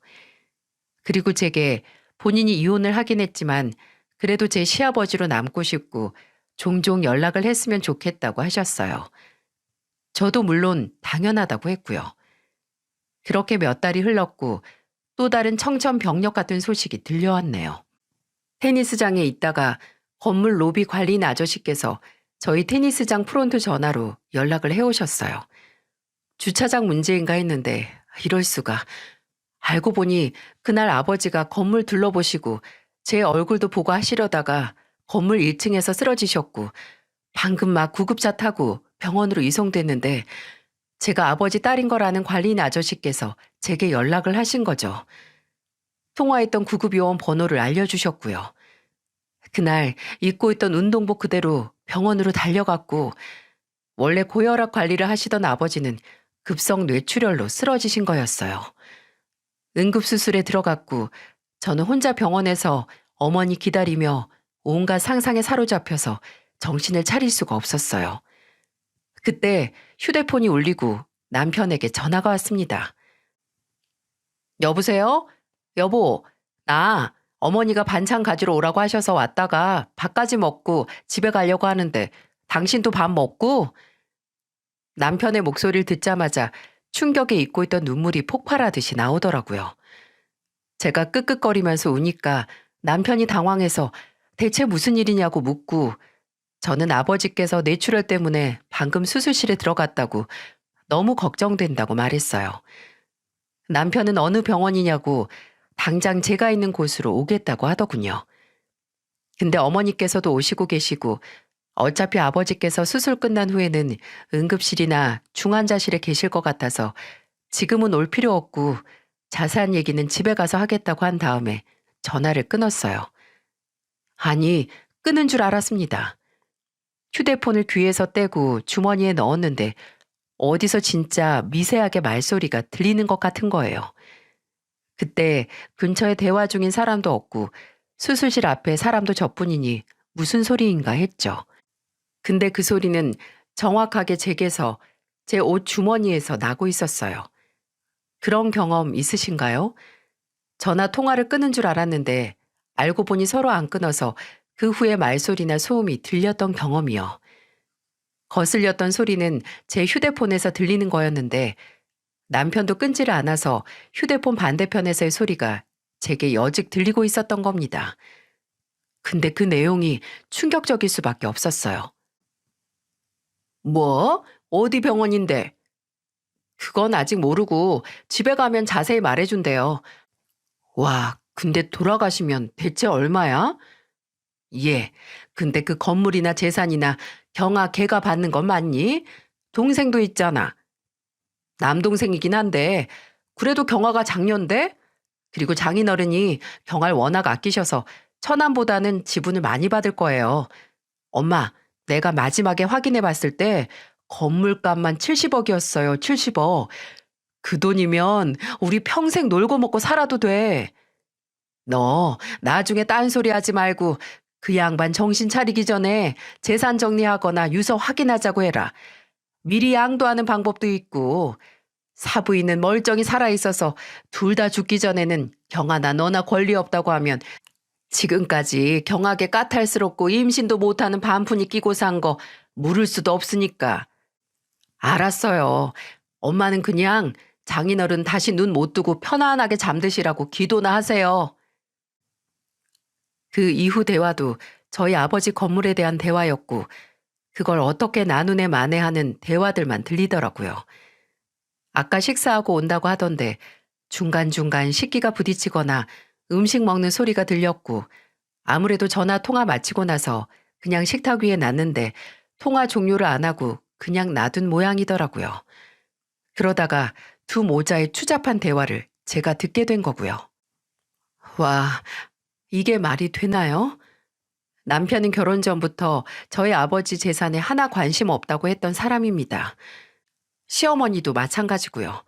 그리고 제게 본인이 이혼을 하긴 했지만 그래도 제 시아버지로 남고 싶고 종종 연락을 했으면 좋겠다고 하셨어요. 저도 물론 당연하다고 했고요. 그렇게 몇 달이 흘렀고 또 다른 청천벽력 같은 소식이 들려왔네요. 테니스장에 있다가 건물 로비 관리인 아저씨께서 저희 테니스장 프론트 전화로 연락을 해오셨어요. 주차장 문제인가 했는데 이럴 수가. 알고 보니 그날 아버지가 건물 둘러보시고 제 얼굴도 보고 하시려다가 건물 1층에서 쓰러지셨고 방금 막 구급차 타고 병원으로 이송됐는데 제가 아버지 딸인 거라는 관리인 아저씨께서 제게 연락을 하신 거죠. 통화했던 구급요원 번호를 알려주셨고요. 그날 입고 있던 운동복 그대로 병원으로 달려갔고 원래 고혈압 관리를 하시던 아버지는 급성 뇌출혈로 쓰러지신 거였어요. 응급수술에 들어갔고 저는 혼자 병원에서 어머니 기다리며 온갖 상상에 사로잡혀서 정신을 차릴 수가 없었어요. 그때 휴대폰이 울리고 남편에게 전화가 왔습니다. 여보세요? 여보, 나 어머니가 반찬 가지러 오라고 하셔서 왔다가 밥까지 먹고 집에 가려고 하는데 당신도 밥 먹고? 남편의 목소리를 듣자마자 충격에 잊고 있던 눈물이 폭발하듯이 나오더라고요. 제가 끄끄거리면서 우니까 남편이 당황해서 대체 무슨 일이냐고 묻고 저는 아버지께서 뇌출혈 때문에 방금 수술실에 들어갔다고 너무 걱정된다고 말했어요. 남편은 어느 병원이냐고 당장 제가 있는 곳으로 오겠다고 하더군요. 근데 어머니께서도 오시고 계시고 어차피 아버지께서 수술 끝난 후에는 응급실이나 중환자실에 계실 것 같아서 지금은 올 필요 없고 자세한 얘기는 집에 가서 하겠다고 한 다음에 전화를 끊었어요. 아니, 끊은 줄 알았습니다. 휴대폰을 귀에서 떼고 주머니에 넣었는데 어디서 진짜 미세하게 말소리가 들리는 것 같은 거예요. 그때 근처에 대화 중인 사람도 없고 수술실 앞에 사람도 저뿐이니 무슨 소리인가 했죠. 근데 그 소리는 정확하게 제게서 제 옷 주머니에서 나고 있었어요. 그런 경험 있으신가요? 전화 통화를 끊은 줄 알았는데 알고 보니 서로 안 끊어서 그 후에 말소리나 소음이 들렸던 경험이요. 거슬렸던 소리는 제 휴대폰에서 들리는 거였는데 남편도 끊지를 않아서 휴대폰 반대편에서의 소리가 제게 여직 들리고 있었던 겁니다. 근데 그 내용이 충격적일 수밖에 없었어요. 뭐? 어디 병원인데? 그건 아직 모르고 집에 가면 자세히 말해준대요. 와, 근데 돌아가시면 대체 얼마야? 예, 근데 그 건물이나 재산이나 경아 걔가 받는 건 맞니? 동생도 있잖아. 남동생이긴 한데 그래도 경아가 장녀인데? 그리고 장인어른이 경아를 워낙 아끼셔서 처남보다는 지분을 많이 받을 거예요. 엄마, 내가 마지막에 확인해 봤을 때 건물값만 70억이었어요. 70억. 그 돈이면 우리 평생 놀고 먹고 살아도 돼. 너 나중에 딴소리 하지 말고 그 양반 정신 차리기 전에 재산 정리하거나 유서 확인하자고 해라. 미리 양도하는 방법도 있고 사부인은 멀쩡히 살아있어서 둘 다 죽기 전에는 경아나 너나 권리 없다고 하면 지금까지 경하게 까탈스럽고 임신도 못하는 반푼이 끼고 산 거 물을 수도 없으니까. 알았어요. 엄마는 그냥 장인어른 다시 눈 못 뜨고 편안하게 잠드시라고 기도나 하세요. 그 이후 대화도 저희 아버지 건물에 대한 대화였고 그걸 어떻게 나누네 마네 하는 대화들만 들리더라고요. 아까 식사하고 온다고 하던데 중간중간 식기가 부딪히거나 음식 먹는 소리가 들렸고 아무래도 전화 통화 마치고 나서 그냥 식탁 위에 놨는데 통화 종료를 안 하고 그냥 놔둔 모양이더라고요. 그러다가 두 모자의 추잡한 대화를 제가 듣게 된 거고요. 와, 이게 말이 되나요? 남편은 결혼 전부터 저희 아버지 재산에 하나 관심 없다고 했던 사람입니다. 시어머니도 마찬가지고요.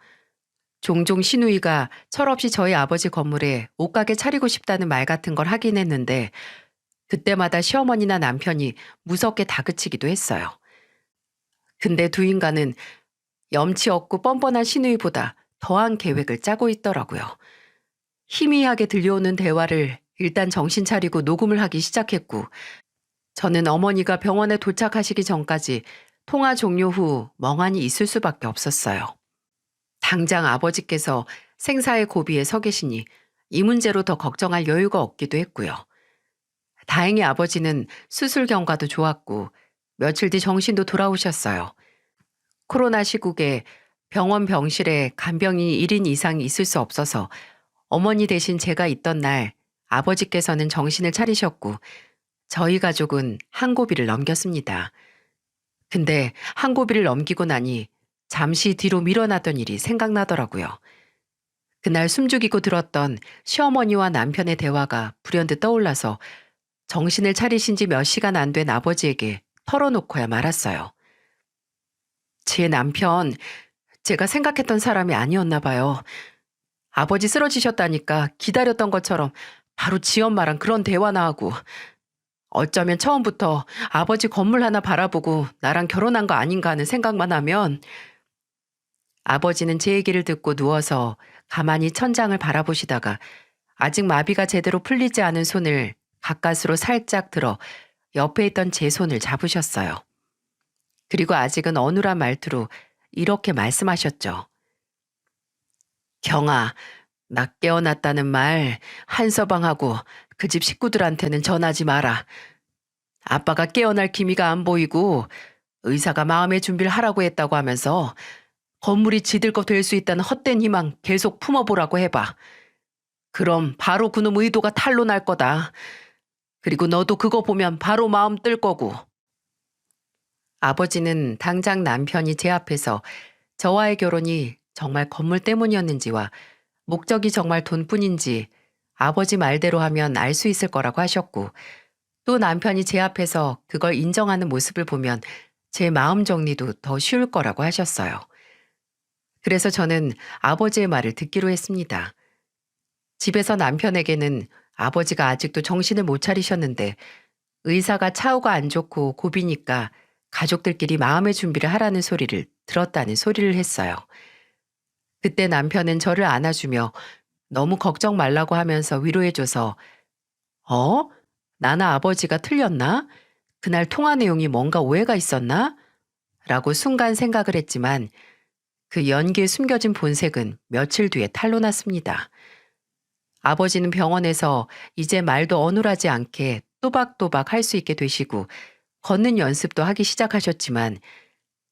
종종 시누이가 철없이 저희 아버지 건물에 옷가게 차리고 싶다는 말 같은 걸 하긴 했는데 그때마다 시어머니나 남편이 무섭게 다그치기도 했어요. 근데 두 인간은 염치 없고 뻔뻔한 시누이보다 더한 계획을 짜고 있더라고요. 희미하게 들려오는 대화를 일단 정신 차리고 녹음을 하기 시작했고 저는 어머니가 병원에 도착하시기 전까지 통화 종료 후 멍하니 있을 수밖에 없었어요. 당장 아버지께서 생사의 고비에 서 계시니 이 문제로 더 걱정할 여유가 없기도 했고요. 다행히 아버지는 수술 경과도 좋았고 며칠 뒤 정신도 돌아오셨어요. 코로나 시국에 병원 병실에 간병인이 1인 이상 있을 수 없어서 어머니 대신 제가 있던 날 아버지께서는 정신을 차리셨고 저희 가족은 한 고비를 넘겼습니다. 근데 한 고비를 넘기고 나니 잠시 뒤로 밀어나던 일이 생각나더라고요. 그날 숨죽이고 들었던 시어머니와 남편의 대화가 불현듯 떠올라서 정신을 차리신 지 몇 시간 안 된 아버지에게 털어놓고야 말았어요. 제 남편, 제가 생각했던 사람이 아니었나 봐요. 아버지 쓰러지셨다니까 기다렸던 것처럼 바로 지 엄마랑 그런 대화나 하고 어쩌면 처음부터 아버지 건물 하나 바라보고 나랑 결혼한 거 아닌가 하는 생각만 하면 아버지는 제 얘기를 듣고 누워서 가만히 천장을 바라보시다가 아직 마비가 제대로 풀리지 않은 손을 가까스로 살짝 들어 옆에 있던 제 손을 잡으셨어요. 그리고 아직은 어눌한 말투로 이렇게 말씀하셨죠. 경아, 나 깨어났다는 말 한서방하고 그 집 식구들한테는 전하지 마라. 아빠가 깨어날 기미가 안 보이고 의사가 마음의 준비를 하라고 했다고 하면서 건물이 지들 거 될 수 있다는 헛된 희망 계속 품어보라고 해봐. 그럼 바로 그놈 의도가 탄로날 거다. 그리고 너도 그거 보면 바로 마음 뜰 거고. 아버지는 당장 남편이 제 앞에서 저와의 결혼이 정말 건물 때문이었는지와 목적이 정말 돈뿐인지 아버지 말대로 하면 알 수 있을 거라고 하셨고 또 남편이 제 앞에서 그걸 인정하는 모습을 보면 제 마음 정리도 더 쉬울 거라고 하셨어요. 그래서 저는 아버지의 말을 듣기로 했습니다. 집에서 남편에게는 아버지가 아직도 정신을 못 차리셨는데 의사가 차후가 안 좋고 고비니까 가족들끼리 마음의 준비를 하라는 소리를 들었다는 소리를 했어요. 그때 남편은 저를 안아주며 너무 걱정 말라고 하면서 위로해줘서 나나 아버지가 틀렸나? 그날 통화 내용이 뭔가 오해가 있었나? 라고 순간 생각을 했지만 그 연기에 숨겨진 본색은 며칠 뒤에 탄로났습니다. 아버지는 병원에서 이제 말도 어눌하지 않게 또박또박 할 수 있게 되시고 걷는 연습도 하기 시작하셨지만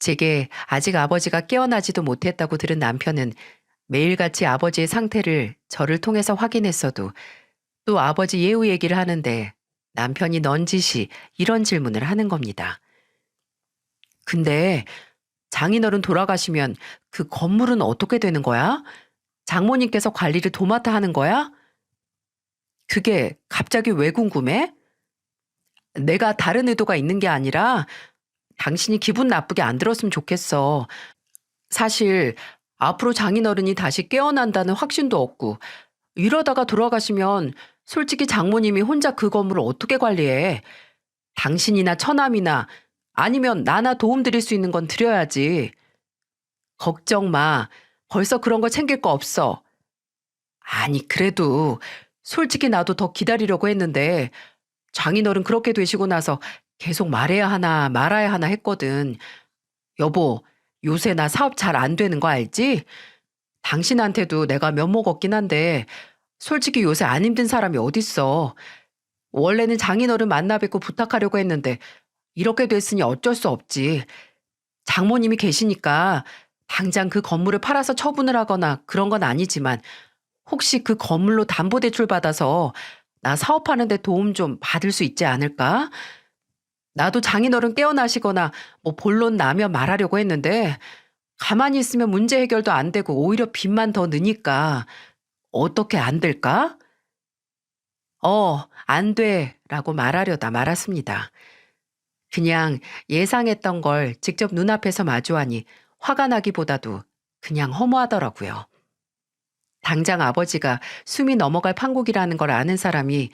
제게 아직 아버지가 깨어나지도 못했다고 들은 남편은 매일같이 아버지의 상태를 저를 통해서 확인했어도 또 아버지 예우 얘기를 하는데 남편이 넌지시 이런 질문을 하는 겁니다. 근데 장인어른 돌아가시면 그 건물은 어떻게 되는 거야? 장모님께서 관리를 도맡아 하는 거야? 그게 갑자기 왜 궁금해? 내가 다른 의도가 있는 게 아니라 당신이 기분 나쁘게 안 들었으면 좋겠어. 사실 앞으로 장인어른이 다시 깨어난다는 확신도 없고 이러다가 돌아가시면 솔직히 장모님이 혼자 그 건물을 어떻게 관리해? 당신이나 처남이나 아니면 나나 도움드릴 수 있는 건 드려야지. 걱정 마. 벌써 그런 거 챙길 거 없어. 아니 그래도 솔직히 나도 더 기다리려고 했는데 장인어른 그렇게 되시고 나서 계속 말해야 하나 말아야 하나 했거든. 여보, 요새 나 사업 잘 안 되는 거 알지? 당신한테도 내가 면목 없긴 한데 솔직히 요새 안 힘든 사람이 어딨어. 원래는 장인어른 만나 뵙고 부탁하려고 했는데 이렇게 됐으니 어쩔 수 없지. 장모님이 계시니까 당장 그 건물을 팔아서 처분을 하거나 그런 건 아니지만 혹시 그 건물로 담보대출 받아서 나 사업하는데 도움 좀 받을 수 있지 않을까? 나도 장인어른 깨어나시거나 뭐 본론 나면 말하려고 했는데 가만히 있으면 문제 해결도 안 되고 오히려 빚만 더 느니까 어떻게 안 될까? 안 돼. 라고 말하려다 말았습니다. 그냥 예상했던 걸 직접 눈앞에서 마주하니 화가 나기보다도 그냥 허무하더라고요. 당장 아버지가 숨이 넘어갈 판국이라는 걸 아는 사람이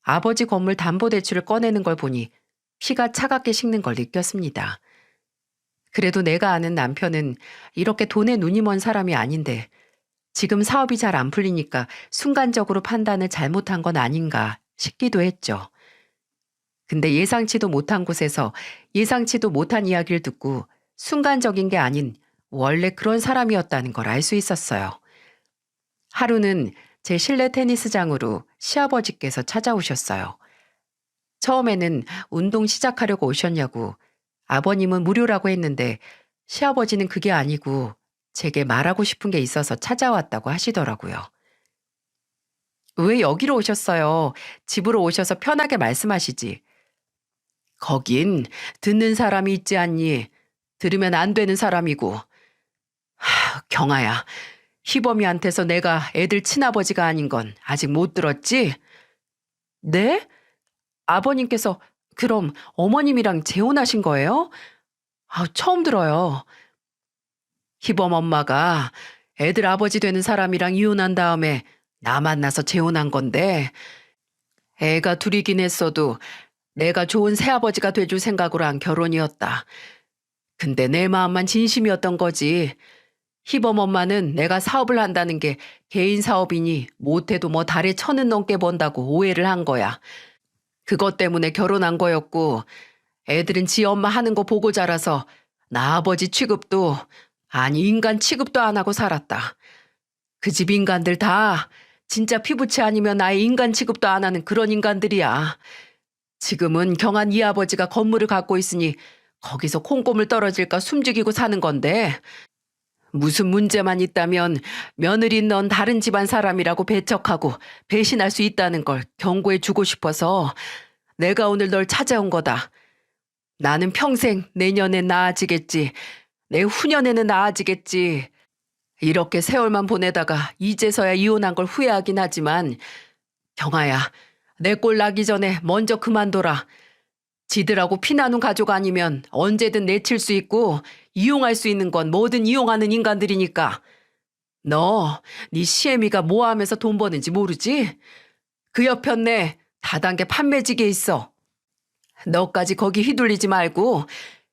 아버지 건물 담보대출을 꺼내는 걸 보니 피가 차갑게 식는 걸 느꼈습니다. 그래도 내가 아는 남편은 이렇게 돈에 눈이 먼 사람이 아닌데 지금 사업이 잘 안 풀리니까 순간적으로 판단을 잘못한 건 아닌가 싶기도 했죠. 근데 예상치도 못한 곳에서 예상치도 못한 이야기를 듣고 순간적인 게 아닌 원래 그런 사람이었다는 걸 알 수 있었어요. 하루는 제 실내 테니스장으로 시아버지께서 찾아오셨어요. 처음에는 운동 시작하려고 오셨냐고 아버님은 무료라고 했는데 시아버지는 그게 아니고 제게 말하고 싶은 게 있어서 찾아왔다고 하시더라고요. 왜 여기로 오셨어요? 집으로 오셔서 편하게 말씀하시지. 거긴 듣는 사람이 있지 않니? 들으면 안 되는 사람이고. 경아야, 희범이한테서 내가 애들 친아버지가 아닌 건 아직 못 들었지? 네? 아버님께서 그럼 어머님이랑 재혼하신 거예요? 처음 들어요. 희범 엄마가 애들 아버지 되는 사람이랑 이혼한 다음에 나 만나서 재혼한 건데 애가 둘이긴 했어도 내가 좋은 새아버지가 돼줄 생각으로 한 결혼이었다. 근데 내 마음만 진심이었던 거지. 희범 엄마는 내가 사업을 한다는 게 개인 사업이니 못해도 뭐 달에 1,000은 넘게 번다고 오해를 한 거야. 그것 때문에 결혼한 거였고 애들은 지 엄마 하는 거 보고 자라서 나 아버지 취급도 아니 인간 취급도 안 하고 살았다. 그 집 인간들 다 진짜 피부치 아니면 나의 인간 취급도 안 하는 그런 인간들이야. 지금은 경한 이 아버지가 건물을 갖고 있으니 거기서 콩고물 떨어질까 숨죽이고 사는 건데 무슨 문제만 있다면 며느리 넌 다른 집안 사람이라고 배척하고 배신할 수 있다는 걸 경고해 주고 싶어서 내가 오늘 널 찾아온 거다. 나는 평생 내년에 나아지겠지. 내 후년에는 나아지겠지. 이렇게 세월만 보내다가 이제서야 이혼한 걸 후회하긴 하지만 경아야, 내 꼴 나기 전에 먼저 그만둬라. 지들하고 피나눈 가족 아니면 언제든 내칠 수 있고 이용할 수 있는 건 뭐든 이용하는 인간들이니까. 너, 네 시애미가 뭐 하면서 돈 버는지 모르지? 그 옆편네 다단계 판매직에 있어. 너까지 거기 휘둘리지 말고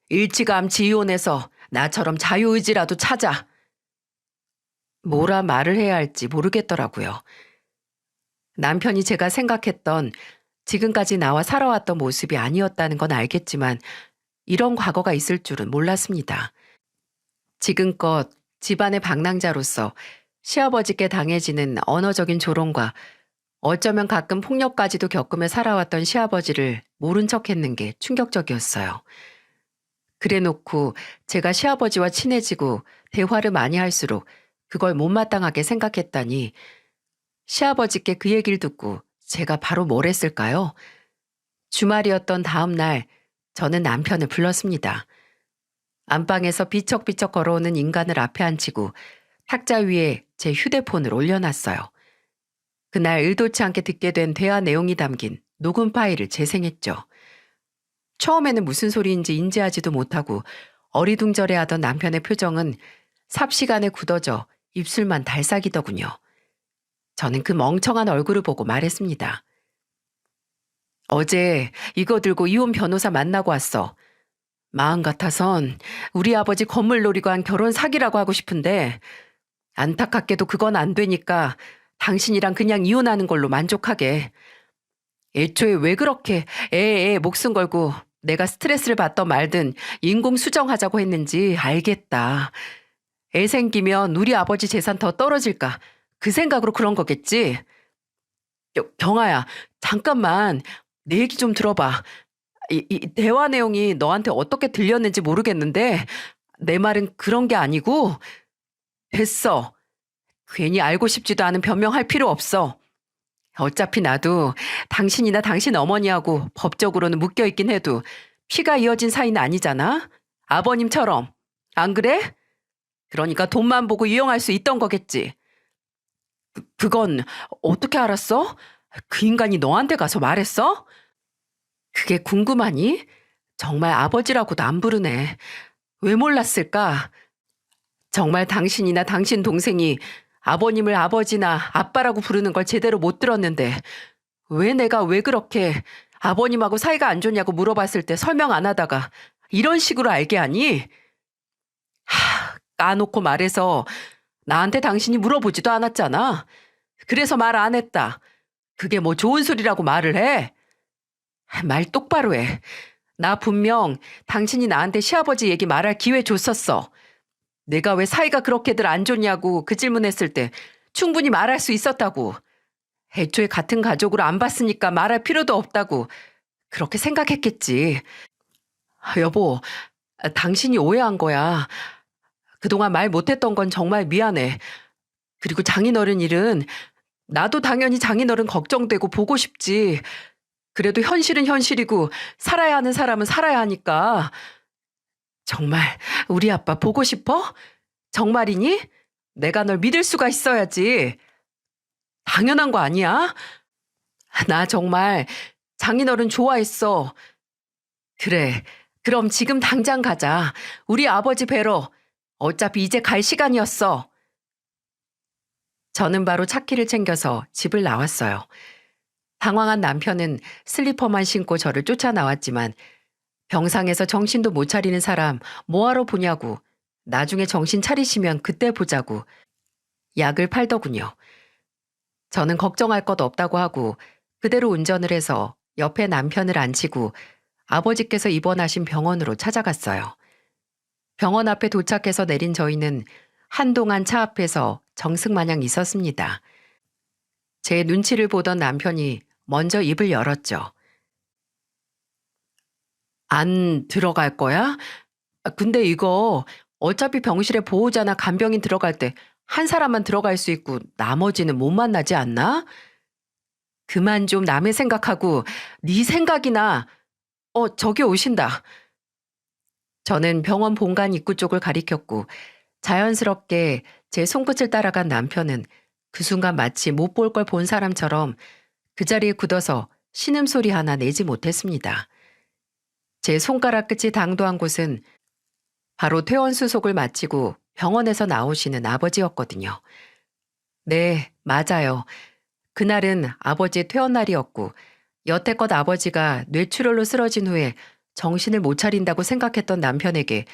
일찌감치 이혼해서 나처럼 자유의지라도 찾아. 뭐라 말을 해야 할지 모르겠더라고요. 남편이 제가 생각했던 지금까지 나와 살아왔던 모습이 아니었다는 건 알겠지만 이런 과거가 있을 줄은 몰랐습니다. 지금껏 집안의 방랑자로서 시아버지께 당해지는 언어적인 조롱과 어쩌면 가끔 폭력까지도 겪으며 살아왔던 시아버지를 모른 척했는 게 충격적이었어요. 그래놓고 제가 시아버지와 친해지고 대화를 많이 할수록 그걸 못마땅하게 생각했다니 시아버지께 그 얘기를 듣고 제가 바로 뭘 했을까요? 주말이었던 다음 날 저는 남편을 불렀습니다. 안방에서 비척비척 걸어오는 인간을 앞에 앉히고 탁자 위에 제 휴대폰을 올려놨어요. 그날 의도치 않게 듣게 된 대화 내용이 담긴 녹음 파일을 재생했죠. 처음에는 무슨 소리인지 인지하지도 못하고 어리둥절해하던 남편의 표정은 삽시간에 굳어져 입술만 달싹이더군요. 저는 그 멍청한 얼굴을 보고 말했습니다. 어제 이거 들고 이혼 변호사 만나고 왔어. 마음 같아선 우리 아버지 건물 노리고 한 결혼 사기라고 하고 싶은데 안타깝게도 그건 안 되니까 당신이랑 그냥 이혼하는 걸로 만족하게. 애초에 왜 그렇게 애에 목숨 걸고 내가 스트레스를 받던 말든 인공수정하자고 했는지 알겠다. 애 생기면 우리 아버지 재산 더 떨어질까 그 생각으로 그런 거겠지. 경아야, 잠깐만 내 얘기 좀 들어봐. 이 대화 내용이 너한테 어떻게 들렸는지 모르겠는데 내 말은 그런 게 아니고. 됐어. 괜히 알고 싶지도 않은 변명할 필요 없어. 어차피 나도 당신이나 당신 어머니하고 법적으로는 묶여있긴 해도 피가 이어진 사이는 아니잖아. 아버님처럼. 안 그래? 그러니까 돈만 보고 이용할 수 있던 거겠지. 그건 어떻게 알았어? 그 인간이 너한테 가서 말했어? 그게 궁금하니? 정말 아버지라고도 안 부르네. 왜 몰랐을까? 정말 당신이나 당신 동생이 아버님을 아버지나 아빠라고 부르는 걸 제대로 못 들었는데 왜 내가 왜 그렇게 아버님하고 사이가 안 좋냐고 물어봤을 때 설명 안 하다가 이런 식으로 알게 하니? 까놓고 말해서 나한테 당신이 물어보지도 않았잖아. 그래서 말 안 했다. 그게 뭐 좋은 소리라고 말을 해? 말 똑바로 해. 나 분명 당신이 나한테 시아버지 얘기 말할 기회 줬었어. 내가 왜 사이가 그렇게들 안 좋냐고 그 질문했을 때 충분히 말할 수 있었다고. 애초에 같은 가족으로 안 봤으니까 말할 필요도 없다고 그렇게 생각했겠지. 여보, 당신이 오해한 거야. 그동안 말 못했던 건 정말 미안해. 그리고 장인어른 일은 나도 당연히 장인어른 걱정되고 보고 싶지. 그래도 현실은 현실이고 살아야 하는 사람은 살아야 하니까. 정말 우리 아빠 보고 싶어? 정말이니? 내가 널 믿을 수가 있어야지. 당연한 거 아니야? 나 정말 장인어른 좋아했어. 그래, 그럼 지금 당장 가자. 우리 아버지 뵈러. 어차피 이제 갈 시간이었어. 저는 바로 차키를 챙겨서 집을 나왔어요. 당황한 남편은 슬리퍼만 신고 저를 쫓아 나왔지만 병상에서 정신도 못 차리는 사람 뭐하러 보냐고, 나중에 정신 차리시면 그때 보자고 약을 팔더군요. 저는 걱정할 것 없다고 하고 그대로 운전을 해서 옆에 남편을 앉히고 아버지께서 입원하신 병원으로 찾아갔어요. 병원 앞에 도착해서 내린 저희는 한동안 차 앞에서 정승마냥 있었습니다. 제 눈치를 보던 남편이 먼저 입을 열었죠. 안 들어갈 거야? 근데 이거 어차피 병실에 보호자나 간병인 들어갈 때 한 사람만 들어갈 수 있고 나머지는 못 만나지 않나? 그만 좀 남의 생각하고 네 생각이나. 저기 오신다. 저는 병원 본관 입구 쪽을 가리켰고 자연스럽게 제 손끝을 따라간 남편은 그 순간 마치 못 볼 걸 본 사람처럼 그 자리에 굳어서 신음소리 하나 내지 못했습니다. 제 손가락 끝이 당도한 곳은 바로 퇴원 수속을 마치고 병원에서 나오시는 아버지였거든요. 네, 맞아요. 그날은 아버지의 퇴원 날이었고 여태껏 아버지가 뇌출혈로 쓰러진 후에 정신을 못 차린다고 생각했던 남편에게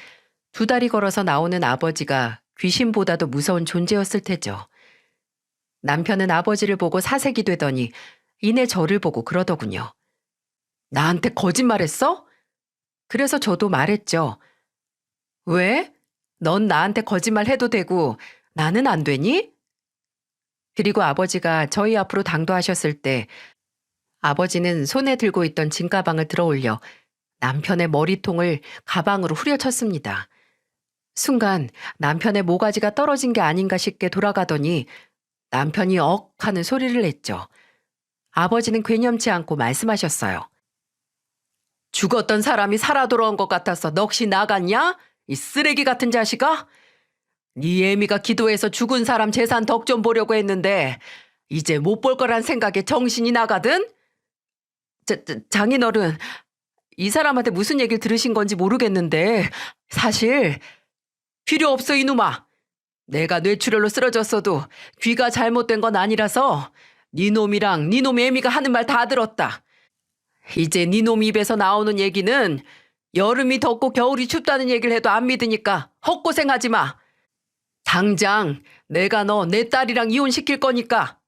2달이 걸어서 나오는 아버지가 귀신보다도 무서운 존재였을 테죠. 남편은 아버지를 보고 사색이 되더니 이내 저를 보고 그러더군요. 나한테 거짓말했어? 그래서 저도 말했죠. 왜? 넌 나한테 거짓말 해도 되고 나는 안 되니? 그리고 아버지가 저희 앞으로 당도하셨을 때 아버지는 손에 들고 있던 짐가방을 들어 올려 남편의 머리통을 가방으로 후려쳤습니다. 순간 남편의 모가지가 떨어진 게 아닌가 싶게 돌아가더니 남편이 억 하는 소리를 냈죠. 아버지는 괴념치 않고 말씀하셨어요. 죽었던 사람이 살아 돌아온 것 같아서 넋이 나갔냐? 이 쓰레기 같은 자식아? 네 애미가 기도해서 죽은 사람 재산 덕 좀 보려고 했는데 이제 못 볼 거란 생각에 정신이 나가든? 장인어른, 이 사람한테 무슨 얘기를 들으신 건지 모르겠는데 사실 필요 없어 이놈아. 내가 뇌출혈로 쓰러졌어도 귀가 잘못된 건 아니라서 네 놈이랑 네 놈 애미가 하는 말 다 들었다. 이제 네 놈 입에서 나오는 얘기는 여름이 덥고 겨울이 춥다는 얘기를 해도 안 믿으니까 헛고생하지 마. 당장 내가 너 내 딸이랑 이혼시킬 거니까.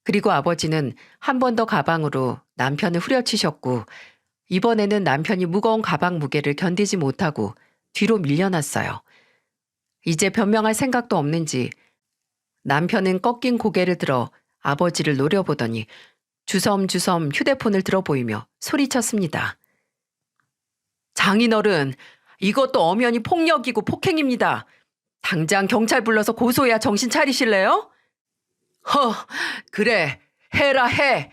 그리고 아버지는 한 번 더 가방으로 남편을 후려치셨고 이번에는 남편이 무거운 가방 무게를 견디지 못하고 뒤로 밀려났어요. 이제 변명할 생각도 없는지 남편은 꺾인 고개를 들어 아버지를 노려보더니 주섬주섬 휴대폰을 들어 보이며 소리쳤습니다. 장인어른, 이것도 엄연히 폭력이고 폭행입니다. 당장 경찰 불러서 고소해야 정신 차리실래요? 그래, 해라 해.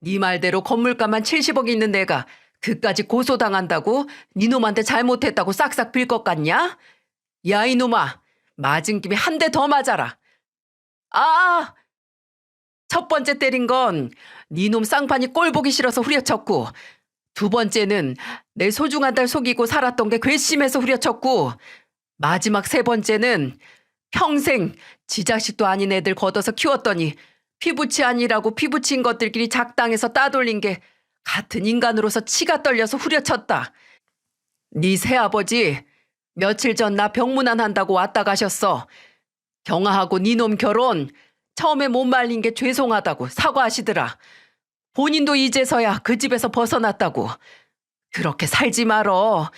네 말대로 건물가만 70억 있는 내가 그까지 고소당한다고 네 놈한테 잘못했다고 싹싹 빌 것 같냐? 야, 이놈아! 맞은 김에 한 대 더 맞아라! 아! 첫 번째 때린 건 니놈 쌍판이 꼴 보기 싫어서 후려쳤고, 두 번째는 내 소중한 딸 속이고 살았던 게 괘씸해서 후려쳤고, 마지막 세 번째는 평생 지 자식도 아닌 애들 걷어서 키웠더니 피부치 아니라고 피부치인 것들끼리 작당해서 따돌린 게 같은 인간으로서 치가 떨려서 후려쳤다. 네 새아버지 며칠 전 나 병문안 한다고 왔다 가셨어. 경아하고 니놈 결혼 처음에 못 말린 게 죄송하다고 사과하시더라. 본인도 이제서야 그 집에서 벗어났다고. 그렇게 살지 말어.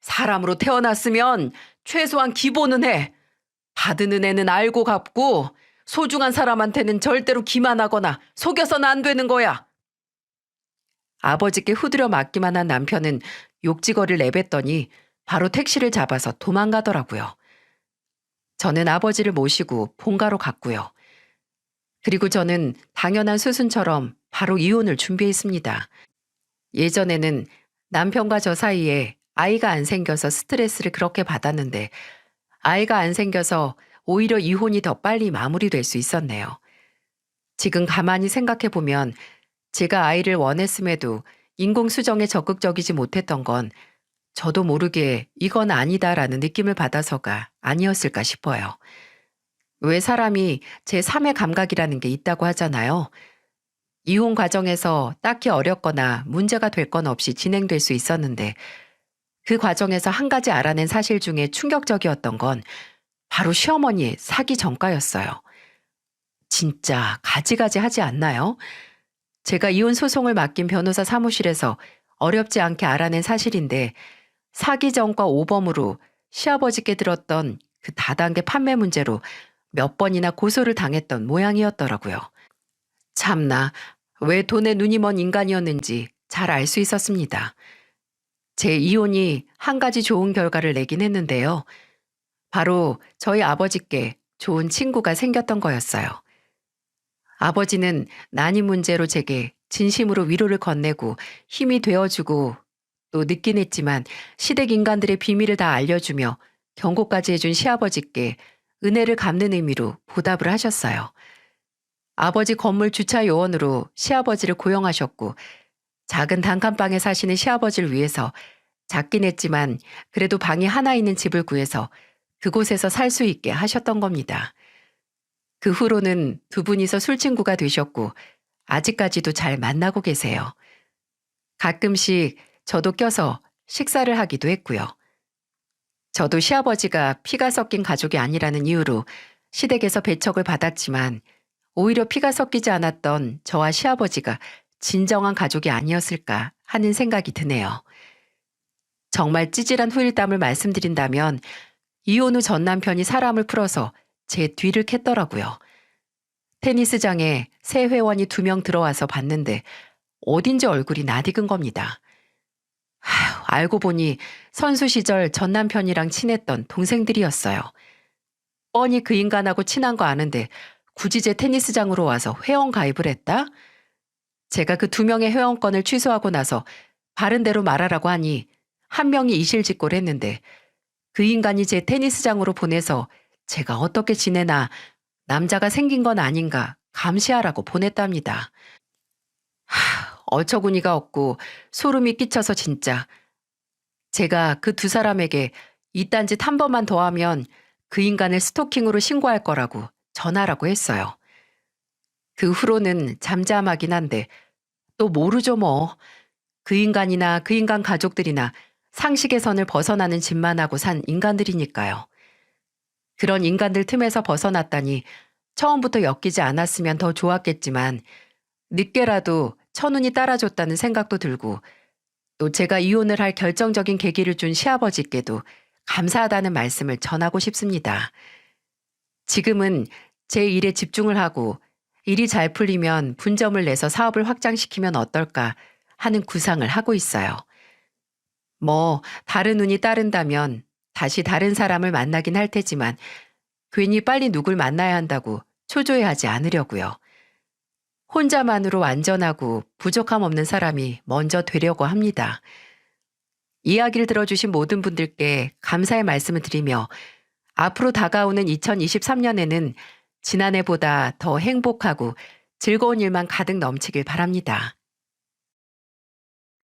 사람으로 태어났으면 최소한 기본은 해. 받은 은혜는 알고 갚고 소중한 사람한테는 절대로 기만하거나 속여서는 안 되는 거야. 아버지께 후드려 맞기만 한 남편은 욕지거리를 내뱉더니 바로 택시를 잡아서 도망가더라고요. 저는 아버지를 모시고 본가로 갔고요. 그리고 저는 당연한 수순처럼 바로 이혼을 준비했습니다. 예전에는 남편과 저 사이에 아이가 안 생겨서 스트레스를 그렇게 받았는데 아이가 안 생겨서 오히려 이혼이 더 빨리 마무리될 수 있었네요. 지금 가만히 생각해보면 제가 아이를 원했음에도 인공수정에 적극적이지 못했던 건 저도 모르게 이건 아니다라는 느낌을 받아서가 아니었을까 싶어요. 왜 사람이 제3의 감각이라는 게 있다고 하잖아요. 이혼 과정에서 딱히 어렵거나 문제가 될 건 없이 진행될 수 있었는데 그 과정에서 한 가지 알아낸 사실 중에 충격적이었던 건 바로 시어머니의 사기 전가였어요. 진짜 가지가지 하지 않나요? 제가 이혼 소송을 맡긴 변호사 사무실에서 어렵지 않게 알아낸 사실인데 사기 전과 오범으로 시아버지께 들었던 그 다단계 판매 문제로 몇 번이나 고소를 당했던 모양이었더라고요. 참나, 왜 돈에 눈이 먼 인간이었는지 잘 알 수 있었습니다. 제 이혼이 한 가지 좋은 결과를 내긴 했는데요. 바로 저희 아버지께 좋은 친구가 생겼던 거였어요. 아버지는 난임 문제로 제게 진심으로 위로를 건네고 힘이 되어주고 또 늦긴 했지만 시댁 인간들의 비밀을 다 알려주며 경고까지 해준 시아버지께 은혜를 갚는 의미로 보답을 하셨어요. 아버지 건물 주차 요원으로 시아버지를 고용하셨고 작은 단칸방에 사시는 시아버지를 위해서 작긴 했지만 그래도 방이 하나 있는 집을 구해서 그곳에서 살 수 있게 하셨던 겁니다. 그 후로는 두 분이서 술친구가 되셨고 아직까지도 잘 만나고 계세요. 가끔씩 저도 껴서 식사를 하기도 했고요. 저도 시아버지가 피가 섞인 가족이 아니라는 이유로 시댁에서 배척을 받았지만 오히려 피가 섞이지 않았던 저와 시아버지가 진정한 가족이 아니었을까 하는 생각이 드네요. 정말 찌질한 후일담을 말씀드린다면 이혼 후 전 남편이 사람을 풀어서 제 뒤를 캤더라고요. 테니스장에 새 회원이 2명 들어와서 봤는데 어딘지 얼굴이 낯익은 겁니다. 알고 보니 선수 시절 전 남편이랑 친했던 동생들이었어요. 뻔히 그 인간하고 친한 거 아는데 굳이 제 테니스장으로 와서 회원 가입을 했다? 제가 그 2명의 회원권을 취소하고 나서 바른 대로 말하라고 하니 한 명이 이실직고를 했는데 그 인간이 제 테니스장으로 보내서 제가 어떻게 지내나 남자가 생긴 건 아닌가 감시하라고 보냈답니다. 어처구니가 없고 소름이 끼쳐서 진짜 제가 그 2사람에게 이딴 짓 한 번만 더 하면 그 인간을 스토킹으로 신고할 거라고 전하라고 했어요. 그 후로는 잠잠하긴 한데 또 모르죠 뭐. 그 인간이나 그 인간 가족들이나 상식의 선을 벗어나는 짓만 하고 산 인간들이니까요. 그런 인간들 틈에서 벗어났다니 처음부터 엮이지 않았으면 더 좋았겠지만 늦게라도 천운이 따라줬다는 생각도 들고 또 제가 이혼을 할 결정적인 계기를 준 시아버지께도 감사하다는 말씀을 전하고 싶습니다. 지금은 제 일에 집중을 하고 일이 잘 풀리면 분점을 내서 사업을 확장시키면 어떨까 하는 구상을 하고 있어요. 뭐 다른 운이 따른다면 다시 다른 사람을 만나긴 할 테지만 괜히 빨리 누굴 만나야 한다고 초조해하지 않으려고요. 혼자만으로 완전하고 부족함 없는 사람이 먼저 되려고 합니다. 이야기를 들어주신 모든 분들께 감사의 말씀을 드리며 앞으로 다가오는 2023년에는 지난해보다 더 행복하고 즐거운 일만 가득 넘치길 바랍니다.